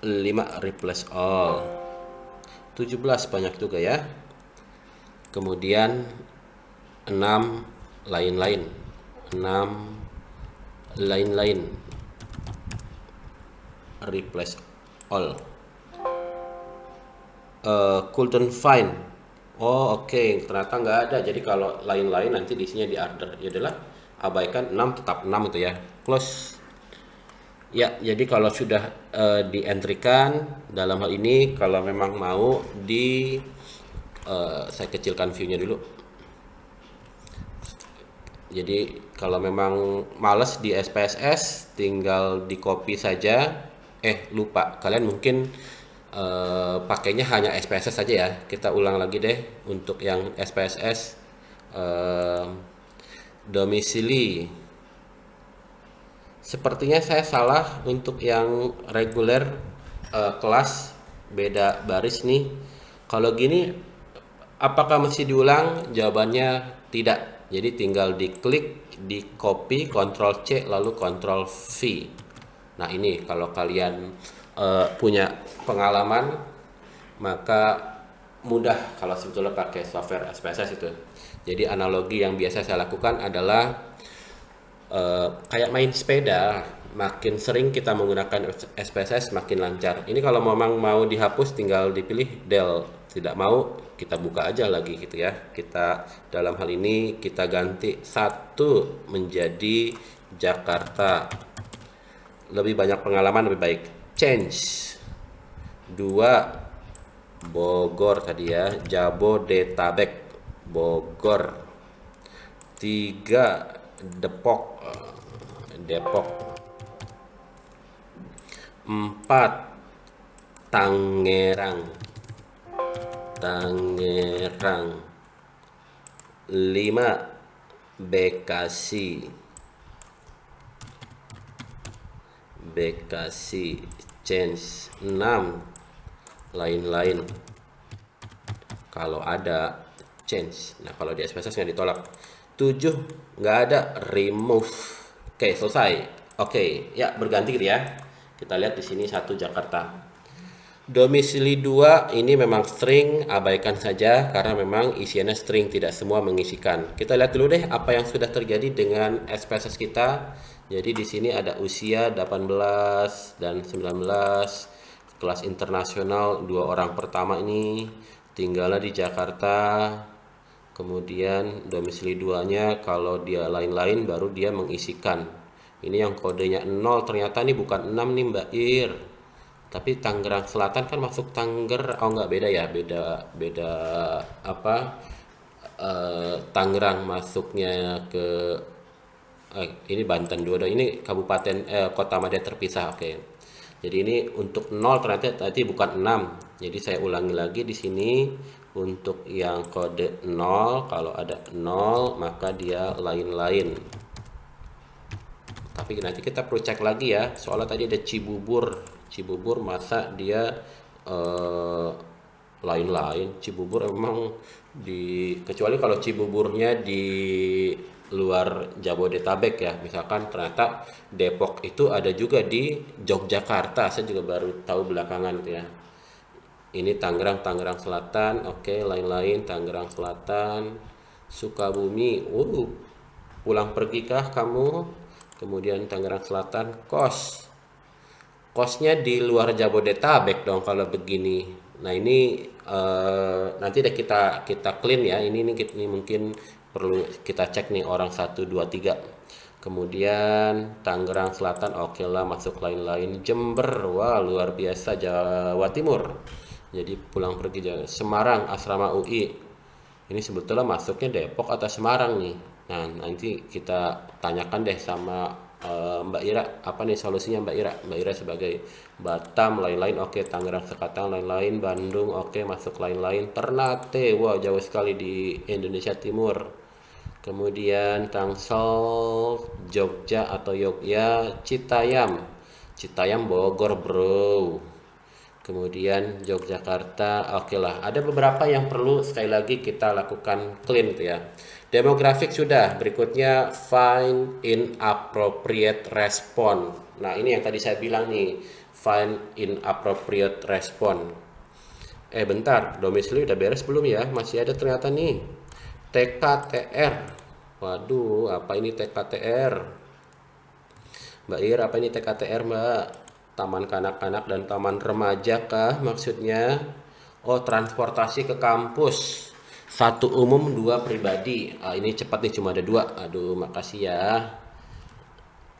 5 replace all. 17 banyak juga ya. Kemudian 6 lain-lain. 6 lain-lain replace all. Couldn't find. Oh, oke. Ternyata nggak ada. Jadi kalau lain-lain nanti di sini di order. Ya adalah abaikan 6, tetap 6 itu ya. Close. Ya, jadi kalau sudah di-entrykan dalam hal ini, kalau memang mau saya kecilkan view-nya dulu. Jadi kalau memang males di SPSS tinggal di copy saja. Lupa, kalian mungkin pakainya hanya SPSS saja ya. Kita ulang lagi deh untuk yang SPSS. Domisili. Sepertinya saya salah untuk yang reguler kelas, beda baris nih. Kalau gini apakah mesti diulang? Jawabannya tidak. Jadi tinggal diklik, di copy, Ctrl C, lalu Ctrl V. Nah ini kalau kalian punya pengalaman, maka mudah kalau sebetulnya pakai software SPSS itu. Jadi analogi yang biasa saya lakukan adalah kayak main sepeda, makin sering kita menggunakan SPSS makin lancar. Ini kalau memang mau dihapus tinggal dipilih del, tidak mau kita buka aja lagi gitu ya. Kita dalam hal ini kita ganti 1 menjadi Jakarta. Lebih banyak pengalaman lebih baik. Change. 2 Bogor tadi ya, Jabodetabek, Bogor. 3 Depok. 4 Tangerang. 5 Bekasi, Bekasi, change 6, lain-lain. Kalau ada change. Nah, kalau di SPSS nggak ditolak. 7 nggak ada, remove. Oke, selesai. Oke, ya berganti gitu ya. Kita lihat di sini 1 Jakarta. Domisili 2 ini memang string, abaikan saja karena memang isiannya string, tidak semua mengisikan. Kita lihat dulu deh apa yang sudah terjadi dengan SPSS kita. Jadi di sini ada usia 18 dan 19, kelas internasional, 2 orang pertama ini tinggalnya di Jakarta. Kemudian domisili 2-nya kalau dia lain-lain baru dia mengisikan. Ini yang kodenya 0, ternyata ini bukan 6 nih Mbak Ir. Tapi Tangerang Selatan kan masuk Tangger, oh nggak, beda ya, beda apa? Tangerang masuknya ke ini Banten dua, ini kabupaten kota madya terpisah. Oke. Jadi ini untuk 0 ternyata tadi bukan 6. Jadi saya ulangi lagi di sini untuk yang kode 0, kalau ada 0 maka dia lain-lain. Tapi nanti kita perlu cek lagi ya, soalnya tadi ada Cibubur masa dia lain-lain. Cibubur emang kecuali kalau Cibuburnya di luar Jabodetabek ya, misalkan ternyata Depok itu ada juga di Yogyakarta, saya juga baru tahu belakangan tuh ya. Ini Tangerang Selatan, oke, lain-lain Tangerang Selatan. Sukabumi, pulang pergi kah kamu? Kemudian Tangerang Selatan, kosnya di luar Jabodetabek dong kalau begini. Nah ini nanti deh kita clean ya. Ini mungkin perlu kita cek nih orang 1, 2, 3. Kemudian Tangerang Selatan, oke lah, masuk lain-lain. Jember, wah luar biasa, Jawa Timur. Jadi pulang pergi. Semarang, asrama UI. Ini sebetulnya masuknya Depok atau Semarang nih. Nah, nanti kita tanyakan deh sama Mbak Ira, apa nih solusinya Mbak Ira? Mbak Ira sebagai Batam, lain-lain, oke. Tangerang Sekatang, lain-lain. Bandung, oke, masuk lain-lain. Ternate, wah jauh sekali di Indonesia Timur. Kemudian Tangsel, Jogja atau Yogya, Citayam Bogor bro. Kemudian Yogyakarta, oke lah. Ada beberapa yang perlu sekali lagi kita lakukan clean gitu ya. Demografik sudah, berikutnya find inappropriate response. Nah ini yang tadi saya bilang nih, find inappropriate response. Bentar, domisili udah beres belum ya? Masih ada ternyata nih. TKTR. Waduh, apa ini TKTR? Mbak Ir, apa ini TKTR Mbak? Taman kanak-kanak dan taman remaja kah maksudnya? Oh, transportasi ke kampus. 1 umum 2 pribadi. Ini cepat nih, cuma ada 2. Aduh, makasih ya.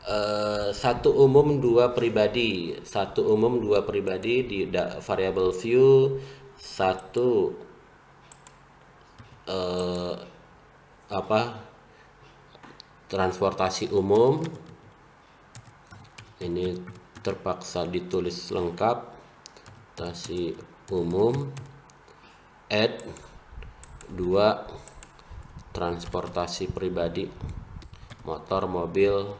1 umum 2 pribadi. 1 umum 2 pribadi di variable view. 1 transportasi umum. Ini terpaksa ditulis lengkap, transportasi umum, add 2 transportasi pribadi, motor, mobil,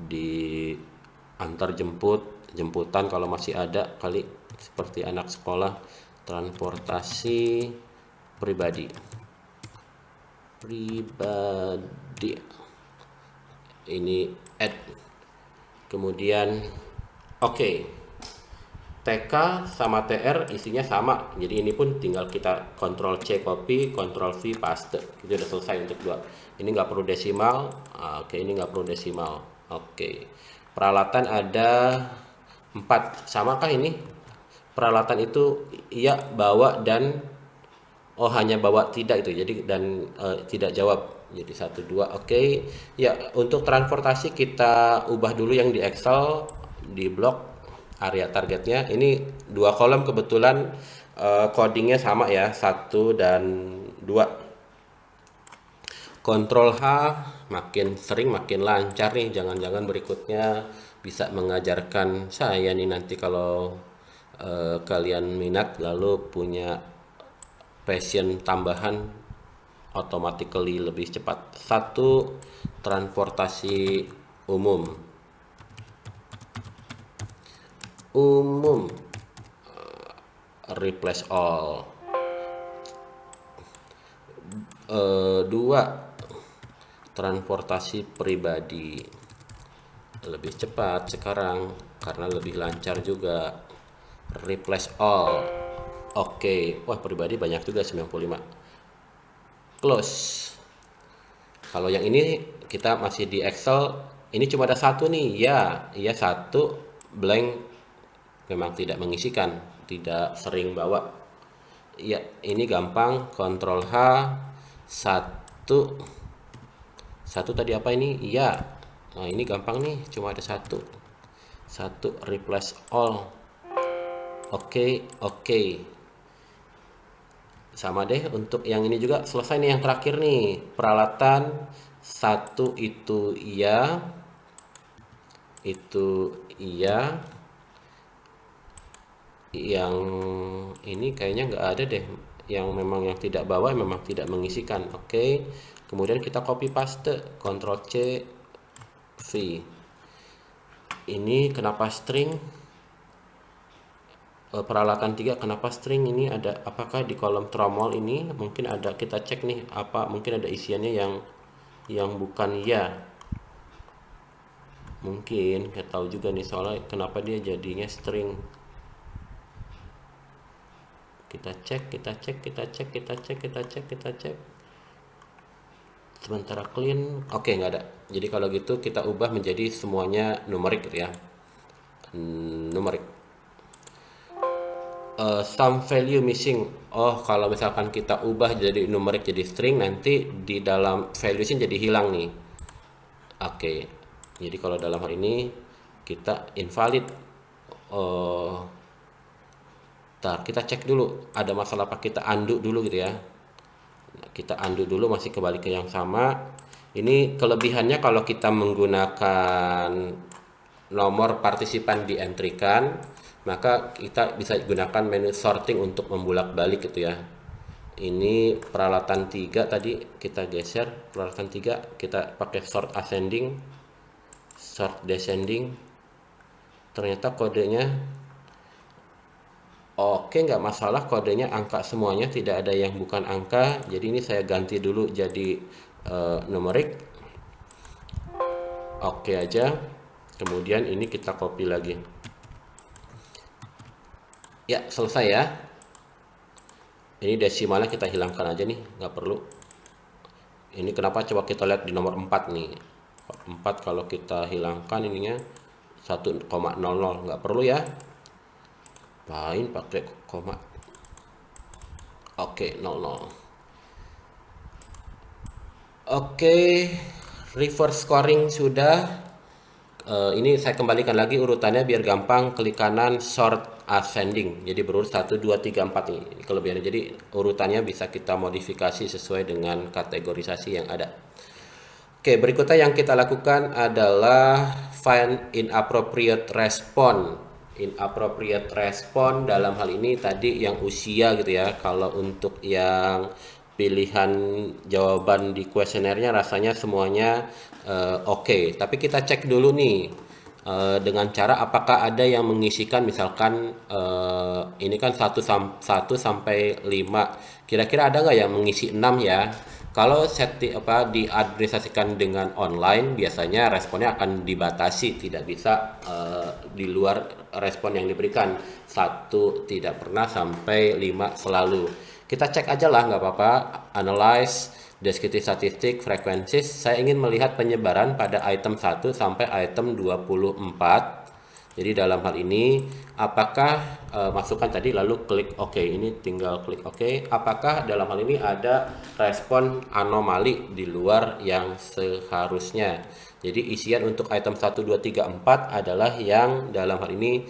di antar jemputan kalau masih ada kali, seperti anak sekolah. Transportasi pribadi ini add. Kemudian oke. TK sama TR isinya sama, jadi ini pun tinggal kita Ctrl C copy, Ctrl V paste, itu udah selesai untuk 2. Ini nggak perlu desimal. Oke, ini nggak perlu desimal. Oke, peralatan ada 4, samakah ini? Peralatan itu iya bawa dan hanya bawa tidak itu, jadi dan tidak jawab, jadi 1, 2. Oke ya, untuk transportasi kita ubah dulu yang di Excel, di blok area targetnya. Ini 2 kolom kebetulan codingnya sama ya, 1 dan 2. Ctrl H, makin sering makin lancar nih. Jangan-jangan berikutnya bisa mengajarkan saya nih nanti kalau kalian minat lalu punya passion tambahan automatically lebih cepat. Satu, transportasi umum. Replace all. Dua, transportasi pribadi. Lebih cepat sekarang karena lebih lancar juga. Replace all. Oke. Wah, pribadi banyak juga 95. Close. Kalau yang ini kita masih di Excel, ini cuma ada satu nih. Ya satu blank, memang tidak mengisikan, tidak sering bawa. Ya, ini gampang. Ctrl H. Satu tadi apa ini? Iya. Nah, ini gampang nih, cuma ada satu. Replace all. Oke. Sama deh untuk yang ini juga selesai nih, yang terakhir nih. Peralatan satu itu iya. Yang ini kayaknya nggak ada deh. Yang memang yang tidak bawa memang tidak mengisikan. Oke. Kemudian kita copy paste, Ctrl C V. Ini kenapa string? Peralatan 3 kenapa string? Ini ada apakah di kolom tromol ini mungkin ada, kita cek nih apa mungkin ada isiannya yang bukan ya. Mungkin nggak tahu juga nih soalnya kenapa dia jadinya string. Kita cek. Sementara clean, oke, nggak ada. Jadi kalau gitu kita ubah menjadi semuanya numerik gitu ya. Numerik. Some value missing. Oh, kalau misalkan kita ubah jadi numerik jadi string, nanti di dalam values jadi hilang nih. Oke. Jadi kalau dalam hal ini kita invalid. Kita cek dulu ada masalah apa, kita undo dulu gitu ya. Kita undo dulu, masih kembali ke yang sama. Ini kelebihannya kalau kita menggunakan nomor partisipan di entry-kan, maka kita bisa gunakan menu sorting untuk membulak-balik gitu ya. Ini peralatan 3 tadi kita geser, peralatan 3 kita pakai sort ascending, sort descending. Ternyata kodenya oke, nggak masalah, kodenya angka semuanya, tidak ada yang bukan angka. Jadi ini saya ganti dulu jadi numerik. Oke aja. Kemudian ini kita copy lagi. Ya, selesai ya. Ini desimalnya kita hilangkan aja nih, nggak perlu. Ini kenapa, coba kita lihat di nomor 4 nih. 4 kalau kita hilangkan ininya 1,00, nggak perlu ya. Lain pakai koma. Oke, 00. Oke, reverse scoring sudah. Ini saya kembalikan lagi urutannya biar gampang. Klik kanan, sort ascending. Jadi berurut 1, 2, 3, 4 nih kelebihannya. Jadi urutannya bisa kita modifikasi sesuai dengan kategorisasi yang ada. Oke, berikutnya yang kita lakukan adalah find inappropriate response. Inappropriate response dalam hal ini tadi yang usia gitu ya. Kalau untuk yang pilihan jawaban di kuesionernya rasanya semuanya oke. Tapi kita cek dulu nih dengan cara apakah ada yang mengisikan, misalkan ini kan 1 sampai 5. Kira-kira ada nggak yang mengisi 6 ya? Kalau diadministrasikan dengan online, biasanya responnya akan dibatasi, tidak bisa di luar respon yang diberikan. 1 tidak pernah, sampai 5 selalu. Kita cek aja lah, nggak apa-apa. Analyze, descriptive statistik, frequencies. Saya ingin melihat penyebaran pada item 1 sampai item 24. Jadi dalam hal ini apakah masukkan tadi lalu klik OK. Ini tinggal klik OK. Apakah dalam hal ini ada respon anomali di luar yang seharusnya. Jadi isian untuk item 1, 2, 3, 4 adalah yang dalam hal ini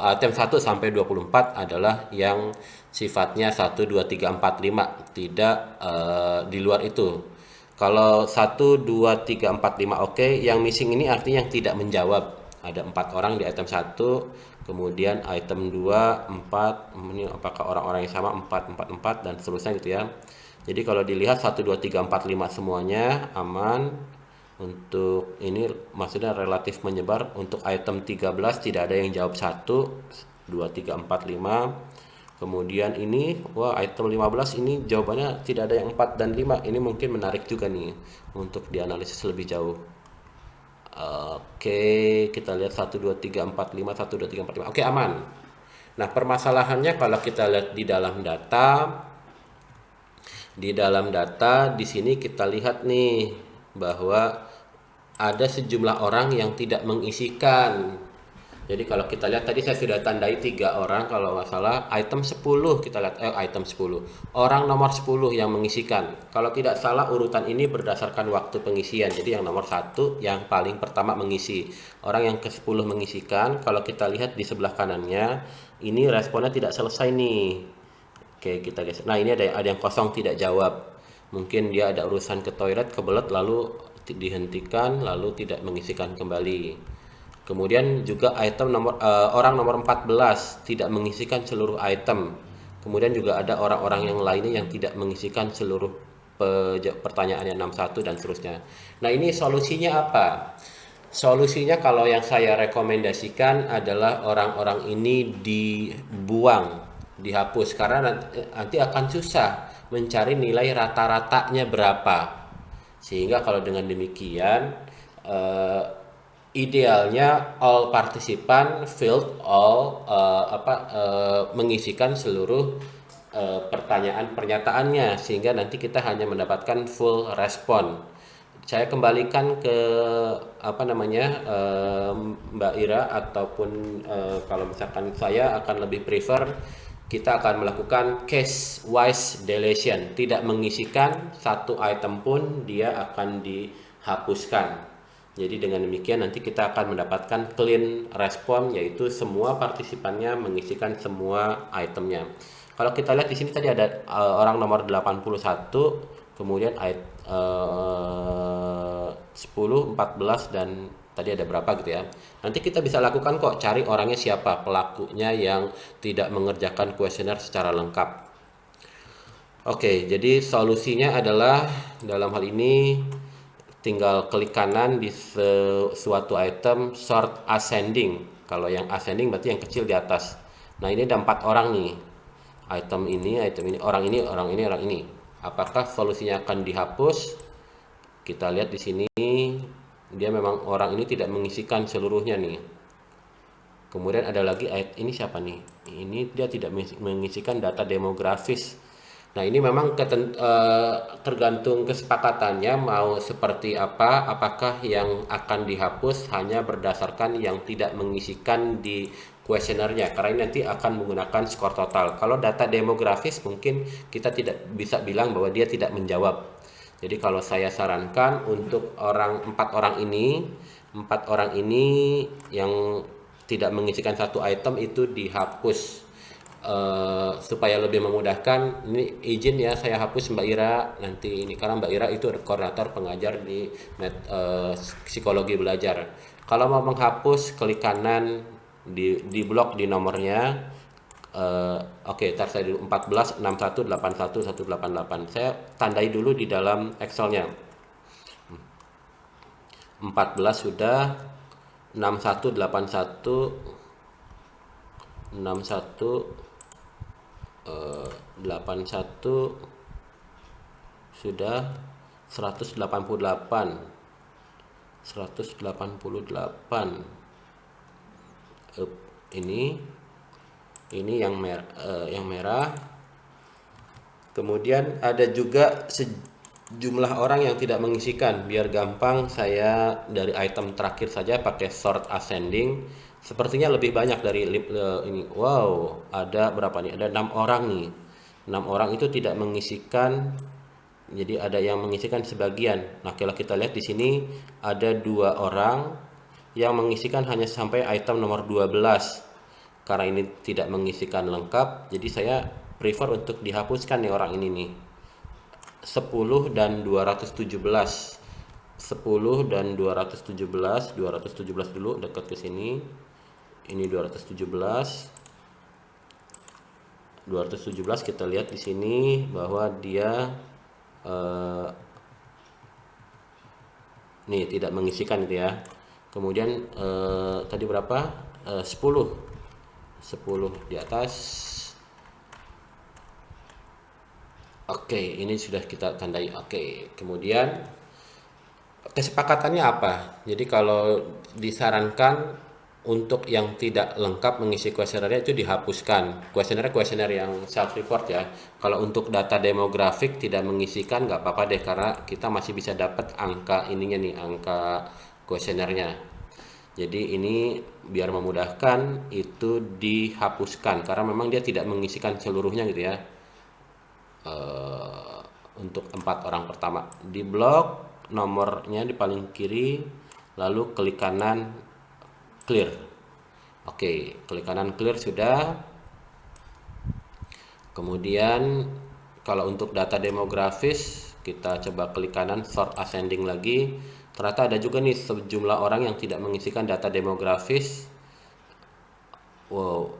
item 1 sampai 24 adalah yang sifatnya 1, 2, 3, 4, 5, tidak di luar itu. Kalau 1, 2, 3, 4, 5 oke, yang missing ini artinya yang tidak menjawab. Ada 4 orang di item 1, kemudian item 2, 4, ini apakah orang-orang yang sama, 4, 4, 4, dan seterusnya gitu ya. Jadi kalau dilihat 1 2 3 4 5 semuanya aman. Untuk ini maksudnya relatif menyebar. Untuk item 13 tidak ada yang jawab 1 2 3 4 5. Kemudian ini, wah, item 15 ini jawabannya tidak ada yang 4 dan 5. Ini mungkin menarik juga nih untuk dianalisis lebih jauh. Oke, kita lihat 1 2 3 4 5, 1 2 3 4 5. Oke, aman. Nah, permasalahannya kalau kita lihat di dalam data di sini kita lihat nih bahwa ada sejumlah orang yang tidak mengisikan. Jadi kalau kita lihat tadi saya sudah tandai 3 orang, kalau nggak salah item 10 kita lihat item 10. Orang nomor 10 yang mengisikan. Kalau tidak salah urutan ini berdasarkan waktu pengisian. Jadi yang nomor 1 yang paling pertama mengisi. Orang yang ke-10 mengisikan, kalau kita lihat di sebelah kanannya, ini responnya tidak selesai nih. Oke, kita geser. Nah, ini ada yang kosong tidak jawab. Mungkin dia ada urusan ke toilet, kebelet lalu dihentikan lalu tidak mengisikan kembali. Kemudian juga orang nomor 14 tidak mengisikan seluruh item. Kemudian juga ada orang-orang yang lainnya yang tidak mengisikan seluruh pertanyaannya 61 dan seterusnya. Nah, ini solusinya apa? Solusinya kalau yang saya rekomendasikan adalah orang-orang ini dibuang, dihapus, karena nanti akan susah mencari nilai rata-ratanya berapa. Sehingga kalau dengan demikian idealnya all participant filled mengisikan seluruh pertanyaan pernyataannya, sehingga nanti kita hanya mendapatkan full respon. Saya kembalikan ke Mbak Ira, ataupun kalau misalkan saya akan lebih prefer kita akan melakukan case wise deletion, tidak mengisikan satu item pun dia akan dihapuskan. Jadi dengan demikian nanti kita akan mendapatkan clean respon, yaitu semua partisipannya mengisikan semua itemnya. Kalau kita lihat di sini tadi ada orang nomor 81, kemudian 10, 14 dan tadi ada berapa gitu ya. Nanti kita bisa lakukan kok, cari orangnya siapa, pelakunya yang tidak mengerjakan kuesioner secara lengkap. Oke, jadi solusinya adalah dalam hal ini tinggal klik kanan di suatu item sort ascending. Kalau yang ascending berarti yang kecil di atas. Nah, ini ada 4 orang nih. Item ini, orang ini. Apakah solusinya akan dihapus? Kita lihat di sini, dia memang orang ini tidak mengisikan seluruhnya nih. Kemudian ada lagi ini siapa nih? Ini dia tidak mengisikan data demografis. Nah, ini memang tergantung kesepakatannya mau seperti apa. Apakah yang akan dihapus hanya berdasarkan yang tidak mengisikan di kuesionernya, karena ini nanti akan menggunakan skor total. Kalau data demografis mungkin kita tidak bisa bilang bahwa dia tidak menjawab. Jadi kalau saya sarankan untuk 4 orang ini yang tidak mengisikan satu item itu dihapus. Supaya lebih memudahkan, ini izin ya saya hapus Mbak Ira nanti ini, karena Mbak Ira itu koordinator pengajar di psikologi belajar. Kalau mau menghapus, klik kanan di blok di nomornya. Oke, tar saya dulu 14 61 81 188. Saya tandai dulu di dalam Excelnya. 14 sudah, 61 81 81 sudah, 188 ini yang merah. Kemudian ada juga sejumlah orang yang tidak mengisikan. Biar gampang, saya dari item terakhir saja pakai sort ascending. Sepertinya lebih banyak dari ini. Wow, ada berapa nih? Ada 6 orang nih. 6 orang itu tidak mengisikan. Jadi ada yang mengisikan sebagian. Nah, kalau kita lihat di sini ada 2 orang yang mengisikan hanya sampai item nomor 12. Karena ini tidak mengisikan lengkap, jadi saya prefer untuk dihapuskan nih orang ini nih. 10 dan 217. 10 dan 217 dulu dekat ke sini. Ini 217 kita lihat di sini bahwa dia eh, nih tidak mengisikan itu ya. Kemudian tadi berapa? 10 di atas. Oke, ini sudah kita tandai. Oke, kemudian kesepakatannya apa? Jadi kalau disarankan untuk yang tidak lengkap mengisi kuesionernya itu dihapuskan. Kuesioner yang self report ya. Kalau untuk data demografik tidak mengisikan nggak apa-apa deh, karena kita masih bisa dapat angka ininya nih, angka kuesionernya. Jadi ini biar memudahkan itu dihapuskan karena memang dia tidak mengisikan seluruhnya gitu ya. Untuk 4 orang pertama di blok nomornya di paling kiri, lalu klik kanan clear. Oke, klik kanan clear sudah. Kemudian kalau untuk data demografis kita coba klik kanan sort ascending lagi. Ternyata ada juga nih sejumlah orang yang tidak mengisikan data demografis. Wow,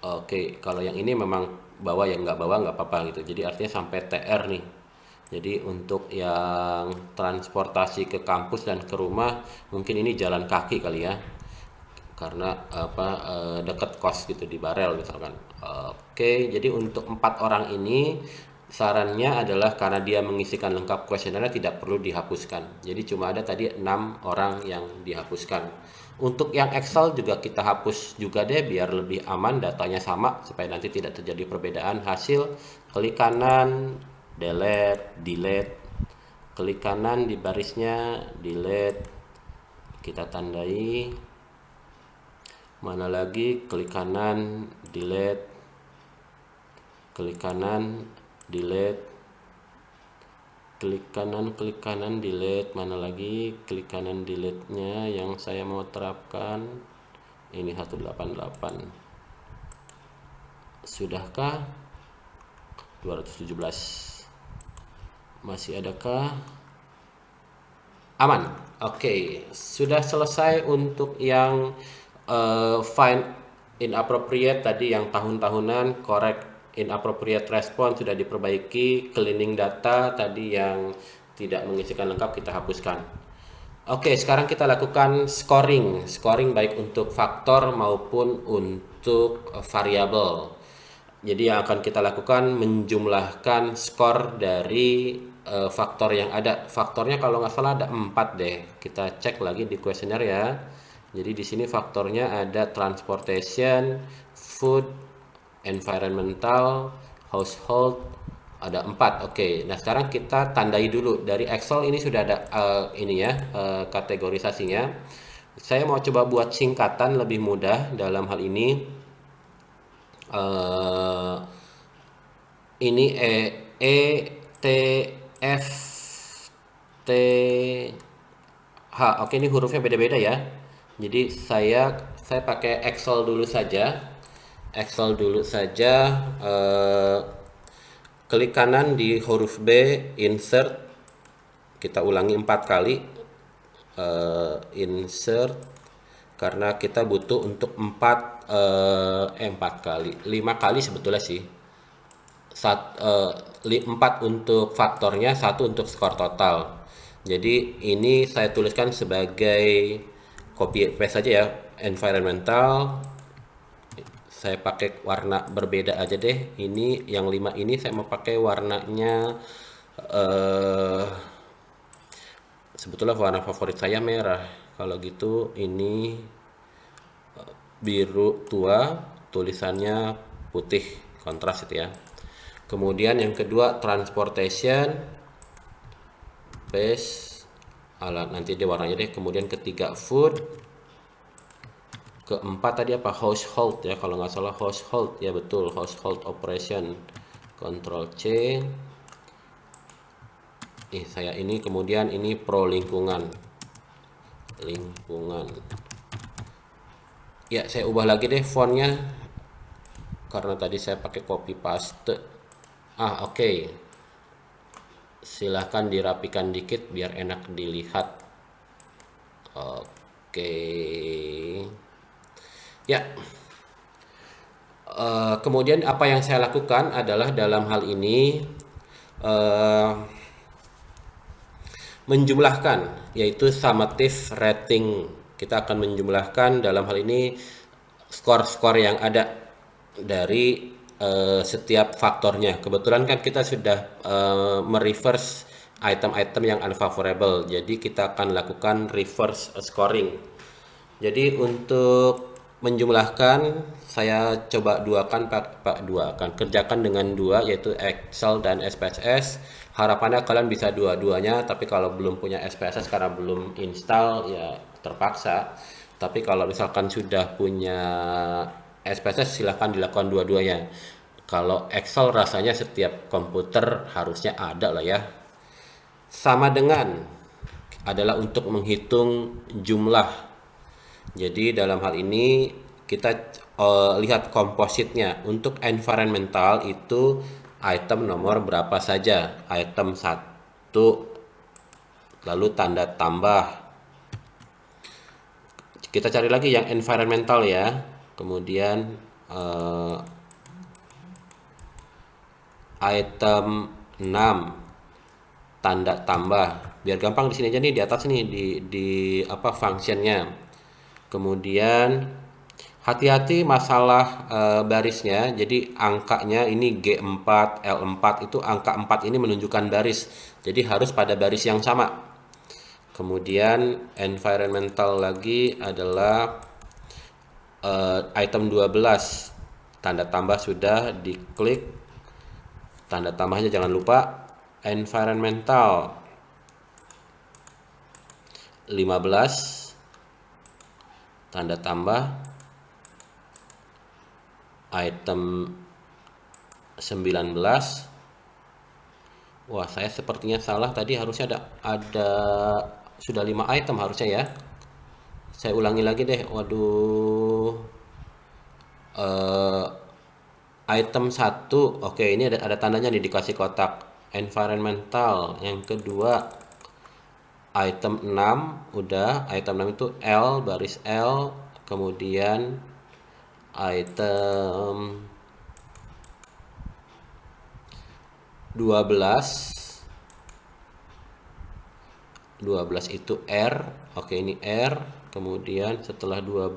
oke, kalau yang ini memang bawa, yang nggak bawa nggak apa-apa gitu. Jadi artinya sampai TR nih. Jadi untuk yang transportasi ke kampus dan ke rumah mungkin ini jalan kaki kali ya, karena apa, deket kos gitu di Barel misalkan. Oke, jadi untuk 4 orang ini sarannya adalah karena dia mengisikan lengkap kuesionernya tidak perlu dihapuskan. Jadi cuma ada tadi 6 orang yang dihapuskan. Untuk yang Excel juga kita hapus juga deh biar lebih aman, datanya sama supaya nanti tidak terjadi perbedaan hasil. Klik kanan, delete, klik kanan di barisnya, delete, kita tandai. Mana lagi, klik kanan, delete, klik kanan, delete, klik kanan, delete. Mana lagi, klik kanan, delete-nya yang saya mau terapkan. Ini 188. Sudahkah? 217. Masih adakah? Aman. Oke, sudah selesai untuk yang find inappropriate tadi, yang tahun-tahunan. Correct inappropriate response sudah diperbaiki. Cleaning data tadi yang tidak mengisikan lengkap kita hapuskan. Oke, sekarang kita lakukan scoring baik untuk faktor maupun untuk variabel. Jadi yang akan kita lakukan menjumlahkan skor dari faktor yang ada. Faktornya kalau nggak salah ada 4 deh. Kita cek lagi di kuesioner ya. Jadi di sini faktornya ada transportation, food, environmental, household, ada 4. Oke, nah sekarang kita tandai dulu. Dari Excel ini sudah ada ini ya, kategorisasinya. Saya mau coba buat singkatan lebih mudah dalam hal ini. Ini E T F T H. Oke, ini hurufnya beda-beda ya. Jadi saya pakai Excel dulu saja. Klik kanan di huruf B, insert. Kita ulangi 4 kali. Insert, karena kita butuh untuk 4 kali, 5 kali sebetulnya sih. 4 untuk faktornya, 1 untuk skor total. Jadi ini saya tuliskan sebagai copy paste saja ya, environmental. Saya pakai warna berbeda aja deh. Ini yang 5 ini saya mau pakai warnanya sebetulnya warna favorit saya merah. Kalau gitu ini biru tua, tulisannya putih, kontras itu ya. Kemudian yang kedua transportation, paste, alat nanti dia warnanya deh. Kemudian ketiga food, keempat tadi apa, household ya, kalau nggak salah household ya, betul, household operation, Ctrl C. Saya ini kemudian ini pro lingkungan ya, saya ubah lagi deh fontnya karena tadi saya pakai copy paste. Oke. Silahkan dirapikan dikit biar enak dilihat. Oke. Ya. Kemudian apa yang saya lakukan adalah dalam hal ini menjumlahkan, yaitu summative rating. Kita akan menjumlahkan dalam hal ini skor-skor yang ada dari setiap faktornya. Kebetulan kan kita sudah mereverse item-item yang unfavorable, jadi kita akan lakukan reverse scoring. Jadi untuk menjumlahkan, saya coba duakan, kerjakan dengan dua, yaitu Excel dan SPSS. Harapannya kalian bisa dua-duanya, tapi kalau belum punya SPSS karena belum install ya terpaksa. Tapi kalau misalkan sudah punya SPSS silahkan dilakukan dua-duanya. Kalau Excel rasanya setiap komputer harusnya ada lah ya. Sama dengan adalah untuk menghitung jumlah. Jadi dalam hal ini kita lihat kompositnya. Untuk environmental itu item nomor berapa saja? Item 1, lalu tanda tambah. Kita cari lagi yang environmental ya. Kemudian item 6, tanda tambah. Biar gampang di sini aja nih, di atas nih, di apa functionnya. Kemudian hati-hati masalah barisnya. Jadi angkanya ini G4, L4, itu angka 4 ini menunjukkan baris. Jadi harus pada baris yang sama. Kemudian environmental lagi adalah item 12. Tanda tambah sudah diklik. Tanda tambahnya jangan lupa. Environmental 15. Tanda tambah item 19. Wah, saya sepertinya salah tadi, harusnya ada sudah 5 item harusnya ya. Saya ulangi lagi deh. Waduh. Item 1. Oke, ini ada tandanya nih, dikasih kotak. Environmental. Yang kedua item 6 udah, item 6 itu L, baris L, kemudian item 12 itu R. Oke, ini R. Kemudian setelah 12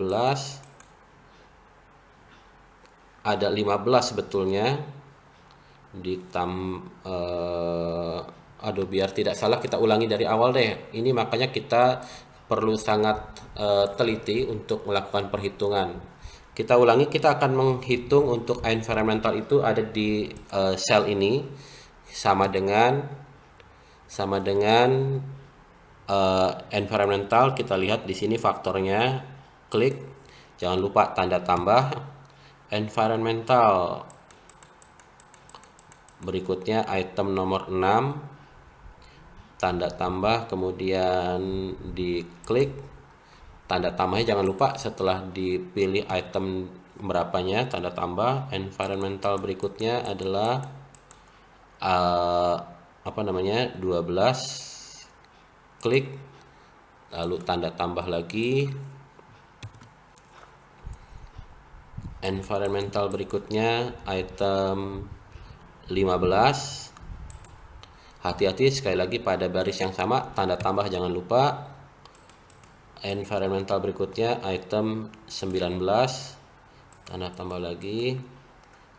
ada 15 sebetulnya. Aduh, biar tidak salah kita ulangi dari awal deh. Ini makanya kita perlu sangat teliti untuk melakukan perhitungan. Kita ulangi, kita akan menghitung untuk environmental itu ada di sel ini, sama dengan environmental. Kita lihat di sini faktornya, klik, jangan lupa tanda tambah environmental. Berikutnya item nomor 6, tanda tambah, kemudian diklik, tanda tambahnya jangan lupa setelah dipilih item berapanya, tanda tambah. Environmental berikutnya adalah 12, klik, lalu tanda tambah lagi. Environmental berikutnya item 15. Hati-hati sekali lagi pada baris yang sama, tanda tambah jangan lupa. Environmental berikutnya item 19, tanda tambah lagi.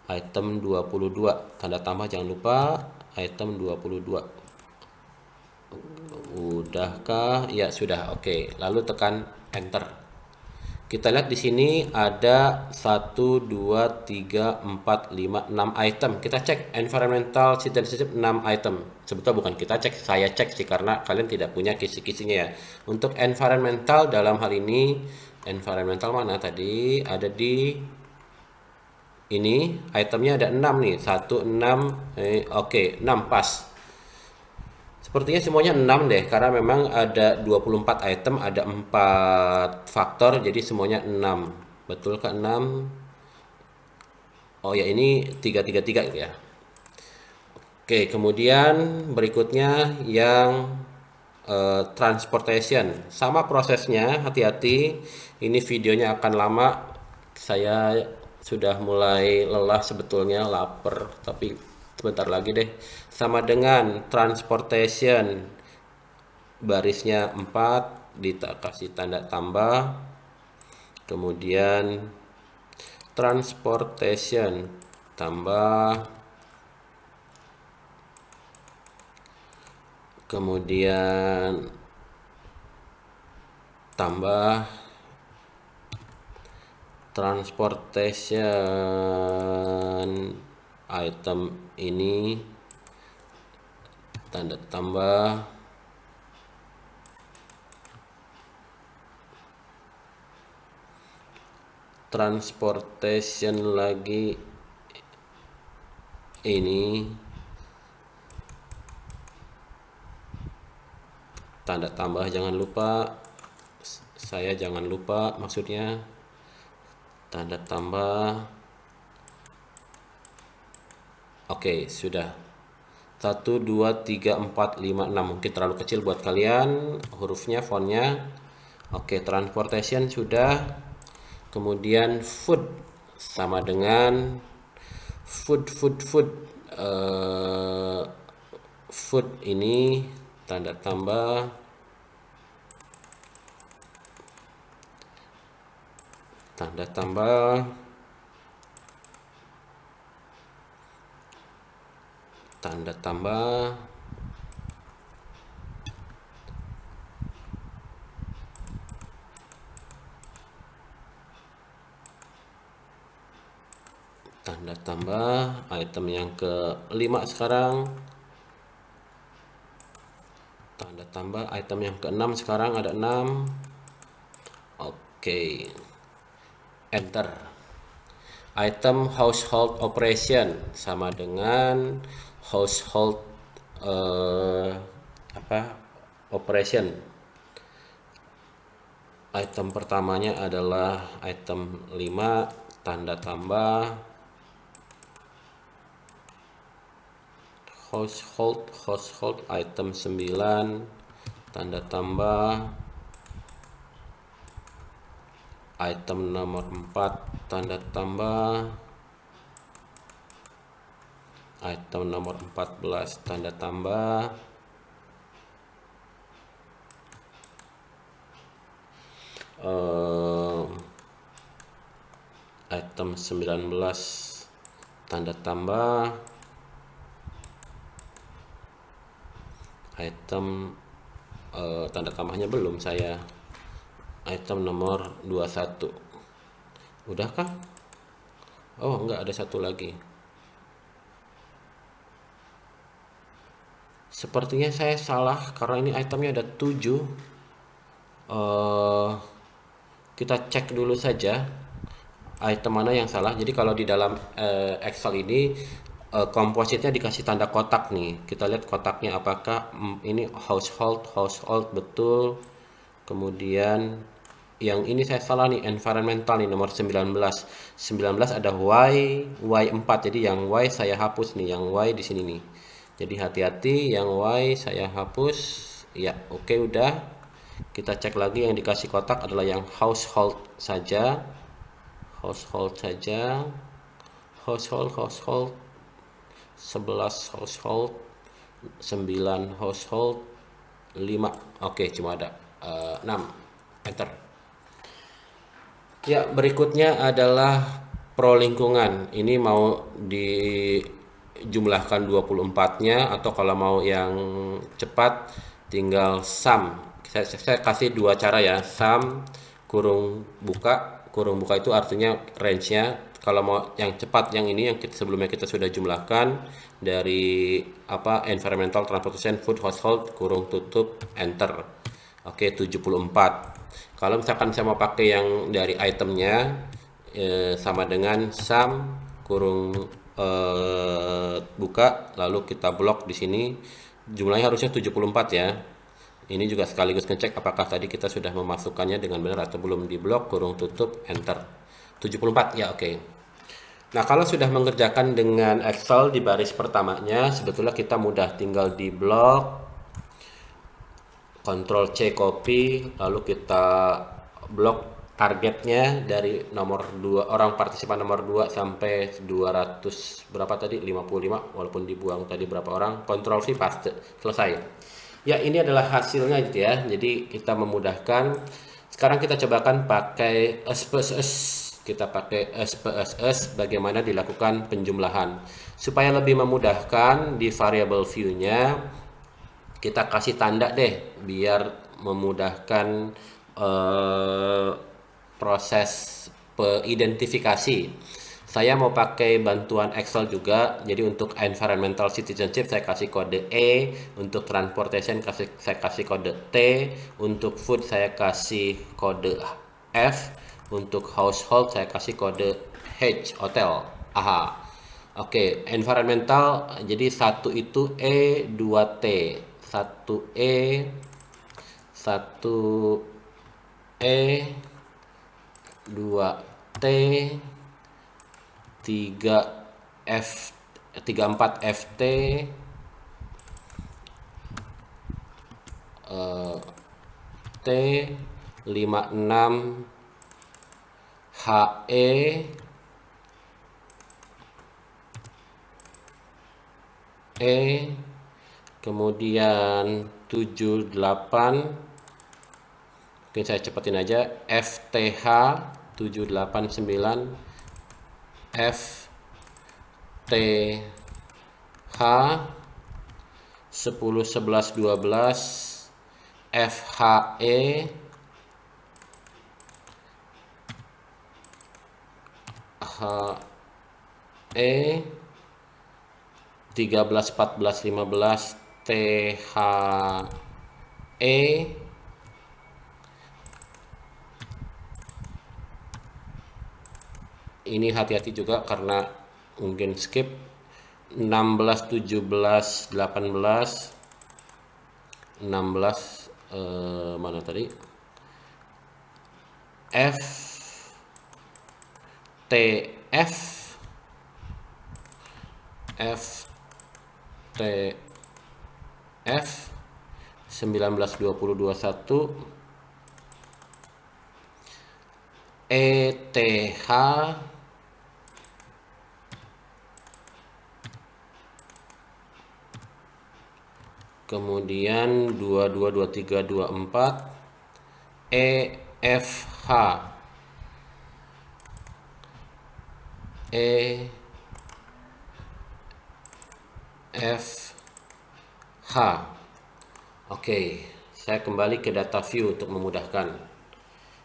Item 22, tanda tambah jangan lupa. Item 22. Udahkah? Ya, sudah. Oke, lalu tekan enter. Kita lihat di sini ada 1, 2, 3, 4, 5, 6 item. Kita cek environmental citizenship 6 item. Sebetulnya bukan kita cek, saya cek sih, karena kalian tidak punya kisi-kisinya ya. Untuk environmental dalam hal ini, environmental mana tadi? Ada di ini, itemnya ada 6 nih. 1, 6, oke, 6 pas. Sepertinya semuanya 6 deh, karena memang ada 24 item, ada 4 faktor, jadi semuanya 6. Betul ke 6? Oh ya, ini 333 ya. Oke, kemudian berikutnya yang transportation. Sama prosesnya, hati-hati. Ini videonya akan lama. Saya sudah mulai lelah sebetulnya, lapar, tapi sebentar lagi deh. Sama dengan transportation barisnya 4, kasih tanda tambah, kemudian transportation tambah, kemudian tambah transportation item ini tanda tambah, transportation lagi ini tanda tambah, jangan lupa, saya jangan lupa maksudnya tanda tambah. Oke, sudah. 1 2 3 4 5 6 mungkin terlalu kecil buat kalian hurufnya, fontnya. Oke, transportation sudah. Kemudian food sama dengan food food ini tanda tambah, tanda tambah, tanda tambah, tanda tambah, item yang ke-5 sekarang, tanda tambah, item yang ke-6 sekarang ada 6. Oke, enter. Item household operation sama dengan household operation. Item pertamanya adalah item 5, tanda tambah, household item 9, tanda tambah, item nomor 4 tanda tambah, item nomor 14 tanda tambah, item 19 tanda tambah, item tanda tambahnya belum saya, item nomor 21. Udahkah? Oh, enggak, ada satu lagi. Sepertinya saya salah karena ini itemnya ada 7. Kita cek dulu saja item mana yang salah. Jadi kalau di dalam Excel ini kompositnya dikasih tanda kotak nih. Kita lihat kotaknya apakah ini household betul. Kemudian yang ini saya salah nih, environmental nih nomor 19 ada Y4, jadi yang Y saya hapus nih, yang Y di sini nih. Jadi hati-hati, yang Y saya hapus ya. Oke, udah. Kita cek lagi, yang dikasih kotak adalah yang household saja, household 11 household, 9 household, 5. Oke, cuma ada 6. Enter. Ya, berikutnya adalah pro lingkungan. Ini mau dijumlahkan 24-nya atau kalau mau yang cepat tinggal sum. Saya kasih dua cara ya, sum kurung buka itu artinya range-nya. Kalau mau yang cepat, yang ini yang sebelumnya kita sudah jumlahkan dari environmental, transportation, food, household, kurung tutup, enter. Oke, 74. Kalau misalkan saya mau pakai yang dari itemnya sama dengan sum kurung buka, lalu kita blok di sini, jumlahnya harusnya 74 ya. Ini juga sekaligus ngecek apakah tadi kita sudah memasukkannya dengan benar atau belum. Di blok kurung tutup, enter. 74 ya, oke. Nah, kalau sudah mengerjakan dengan Excel di baris pertamanya, sebetulnya kita mudah, tinggal di blok, Ctrl C copy, lalu kita blok targetnya dari nomor 2, orang partisipan nomor 2 sampai 200 berapa tadi, 55, walaupun dibuang tadi berapa orang, Ctrl V paste, selesai. Ya, ini adalah hasilnya gitu ya. Jadi kita memudahkan. Sekarang kita cobakan pakai SPSS. Kita pakai SPSS bagaimana dilakukan penjumlahan. Supaya lebih memudahkan di variable view-nya, kita kasih tanda deh biar memudahkan eh, proses identifikasi. Saya mau pakai bantuan Excel juga, jadi untuk environmental citizenship saya kasih kode E, untuk transportation saya kasih kode T, untuk food saya kasih kode F, untuk household saya kasih kode H, hotel. Aha. Oke, environmental jadi satu itu E, 2 T. Satu E, satu E, 2 T, 3 F, 34 FT, T, 56 HE, kemudian 78, oke saya cepetin aja, FTH 789, FTH 10 11 12, FHE HE 13 14 15, THE ini hati-hati juga karena mungkin skip 16 17 18 16 mana tadi F TF FTF 19 20 21 ETH kemudian 22 23 24 EFH Oke, saya kembali ke data view untuk memudahkan.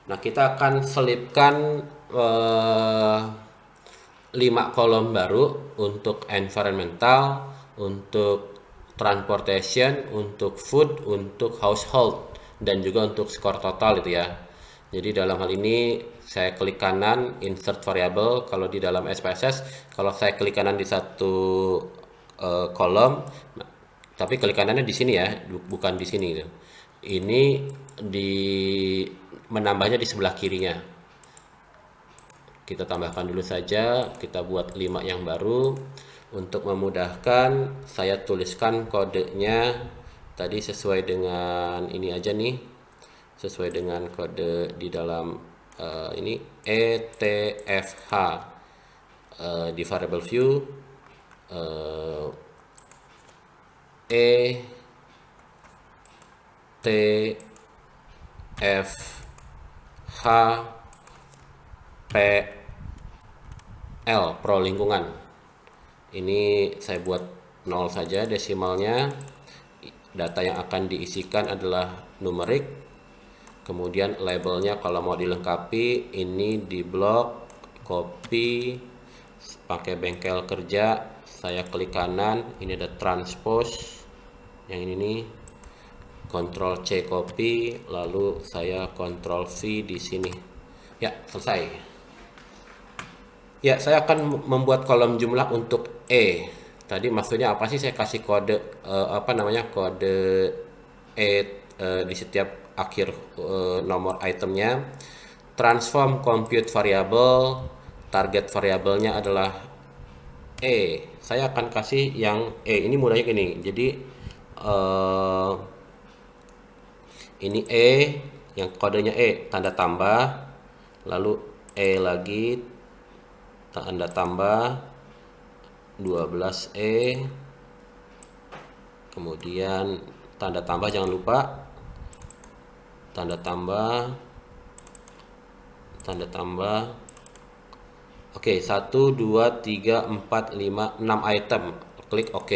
Nah, kita akan selipkan 5 kolom baru untuk environmental, untuk transportation, untuk food, untuk household, dan juga untuk skor total itu ya. Jadi dalam hal ini saya klik kanan insert variable kalau di dalam SPSS, kalau saya klik kanan di satu kolom, tapi klik kanannya di sini ya, bukan di sini. Ini di menambahnya di sebelah kirinya. Kita tambahkan dulu saja, kita buat 5 yang baru. Untuk memudahkan, saya tuliskan kodenya tadi sesuai dengan ini aja nih. Sesuai dengan kode di dalam ini ETFH di variable view ETFH PL pro lingkungan. Ini saya buat 0 saja desimalnya. Data yang akan diisikan adalah numerik. Kemudian labelnya kalau mau dilengkapi ini di blok copy pakai bengkel kerja, saya klik kanan, ini ada transpose yang ini nih, Ctrl C copy, lalu saya Ctrl V di sini. Ya, selesai. Ya, saya akan membuat kolom jumlah untuk E. Tadi maksudnya apa sih saya kasih kode apa namanya kode E di setiap akhir nomor itemnya. Transform compute variable, target variabelnya adalah E. Saya akan kasih yang E. Ini mudahnya gini. Jadi ini E, yang kodenya E, tanda tambah, lalu E lagi, tanda tambah, 12E, kemudian tanda tambah jangan lupa, tanda tambah, tanda tambah. Oke, 1 2 3 4 5 6 item. Klik OK.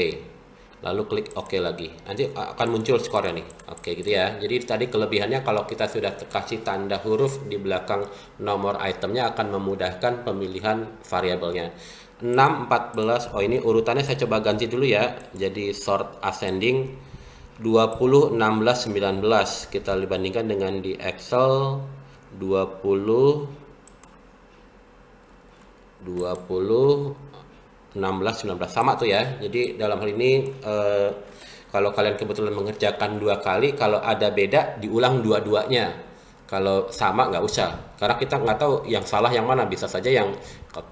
Lalu klik OK lagi. Nanti akan muncul skornya nih. Oke, gitu ya. Jadi tadi kelebihannya kalau kita sudah kasih tanda huruf di belakang nomor itemnya akan memudahkan pemilihan variabelnya. 6 14. Oh, ini urutannya saya coba ganti dulu ya. Jadi sort ascending 20 16 19. Kita bandingkan dengan di Excel 20 16 19 sama tuh ya. Jadi dalam hal ini kalau kalian kebetulan mengerjakan 2 kali, kalau ada beda diulang dua-duanya. Kalau sama nggak usah, karena kita nggak tahu yang salah yang mana. Bisa saja yang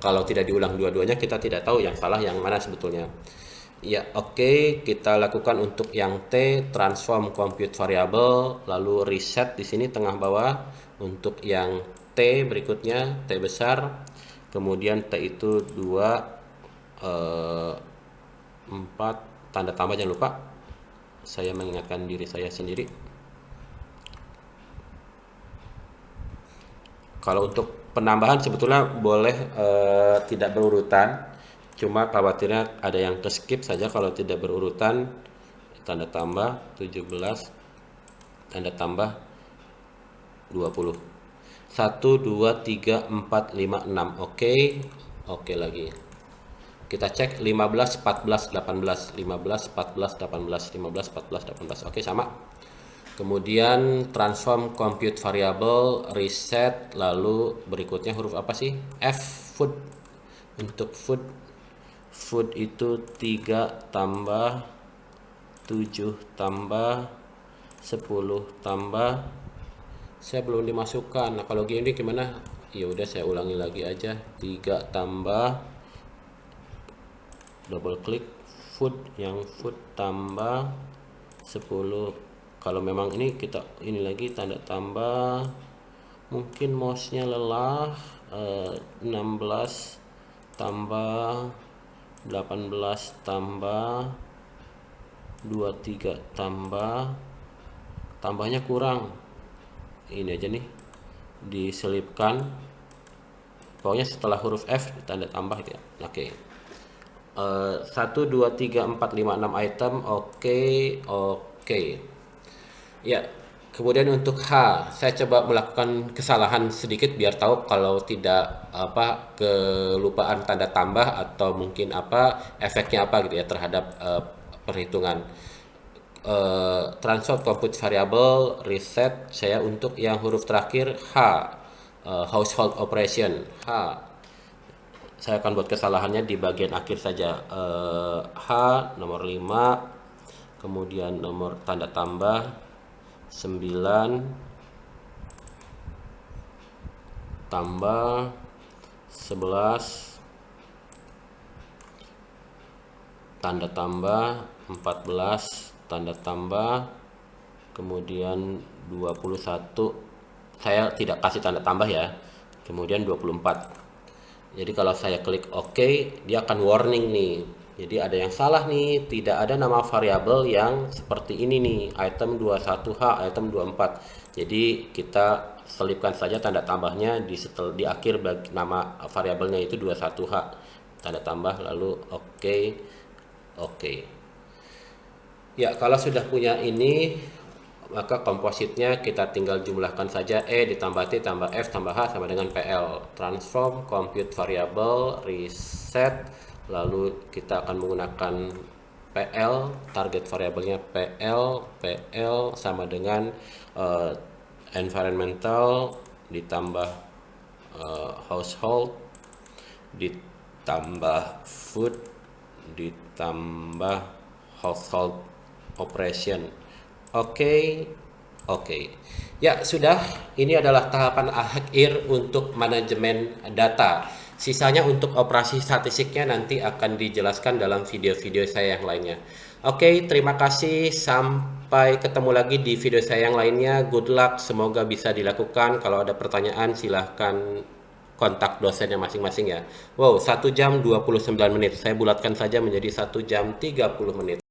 kalau tidak diulang dua-duanya kita tidak tahu yang salah yang mana sebetulnya. Ya, oke, kita lakukan untuk yang T, transform compute variable, lalu reset di sini tengah bawah. Untuk yang T berikutnya, T besar, kemudian T itu 2, 4, tanda tambah jangan lupa. Saya mengingatkan diri saya sendiri. Kalau untuk penambahan sebetulnya boleh tidak berurutan. Cuma khawatirnya ada yang ke skip saja kalau tidak berurutan. Tanda tambah 17, tanda tambah 20. 1 2 3 4 5 6. Oke lagi. Kita cek 15 14 18, 15 14 18, 15 14 18. Oke, sama. Kemudian transform compute variable, reset, lalu berikutnya huruf apa sih? F, food. Untuk food itu 3 tambah 7 tambah 10 tambah, saya belum dimasukkan. Nah, kalau gini gimana? Ya udah saya ulangi lagi aja. 3 tambah, double klik food, yang food tambah 10. Kalau memang ini kita ini lagi tanda tambah, mungkin mouse-nya lelah. 16 tambah 18 tambah 23 tambahnya kurang. Ini aja nih diselipkan, pokoknya setelah huruf F tanda tambah ya. Oke. 1 2 3 4 5 6 item. Oke. Ya, kemudian untuk H, saya coba melakukan kesalahan sedikit biar tahu kalau tidak kelupaan tanda tambah atau mungkin efeknya apa gitu ya terhadap perhitungan. Transform compute variable, reset, saya untuk yang huruf terakhir H, household operation H. Saya akan buat kesalahannya di bagian akhir saja. H nomor 5, kemudian nomor tanda tambah 9 tambah 11 tanda tambah 14 tanda tambah, kemudian 21, saya tidak kasih tanda tambah ya, kemudian 24. Jadi kalau saya klik OK, dia akan warning nih. Jadi ada yang salah nih, tidak ada nama variabel yang seperti ini nih, item 21H, item 24. Jadi kita selipkan saja tanda tambahnya di akhir nama variabelnya itu 21H. Tanda tambah lalu OK. Ya, kalau sudah punya ini, maka kompositnya kita tinggal jumlahkan saja E ditambah T tambah F tambah H sama dengan PL. Transform compute variable, reset, lalu kita akan menggunakan PL, target variabelnya PL sama dengan environmental ditambah household ditambah food ditambah household operation. Oke. Ya, sudah. Ini adalah tahapan akhir untuk manajemen data. Sisanya untuk operasi statistiknya nanti akan dijelaskan dalam video-video saya yang lainnya. Oke, terima kasih. Sampai ketemu lagi di video saya yang lainnya. Good luck. Semoga bisa dilakukan. Kalau ada pertanyaan silahkan kontak dosennya masing-masing ya. Wow, 1 jam 29 menit. Saya bulatkan saja menjadi 1 jam 30 menit.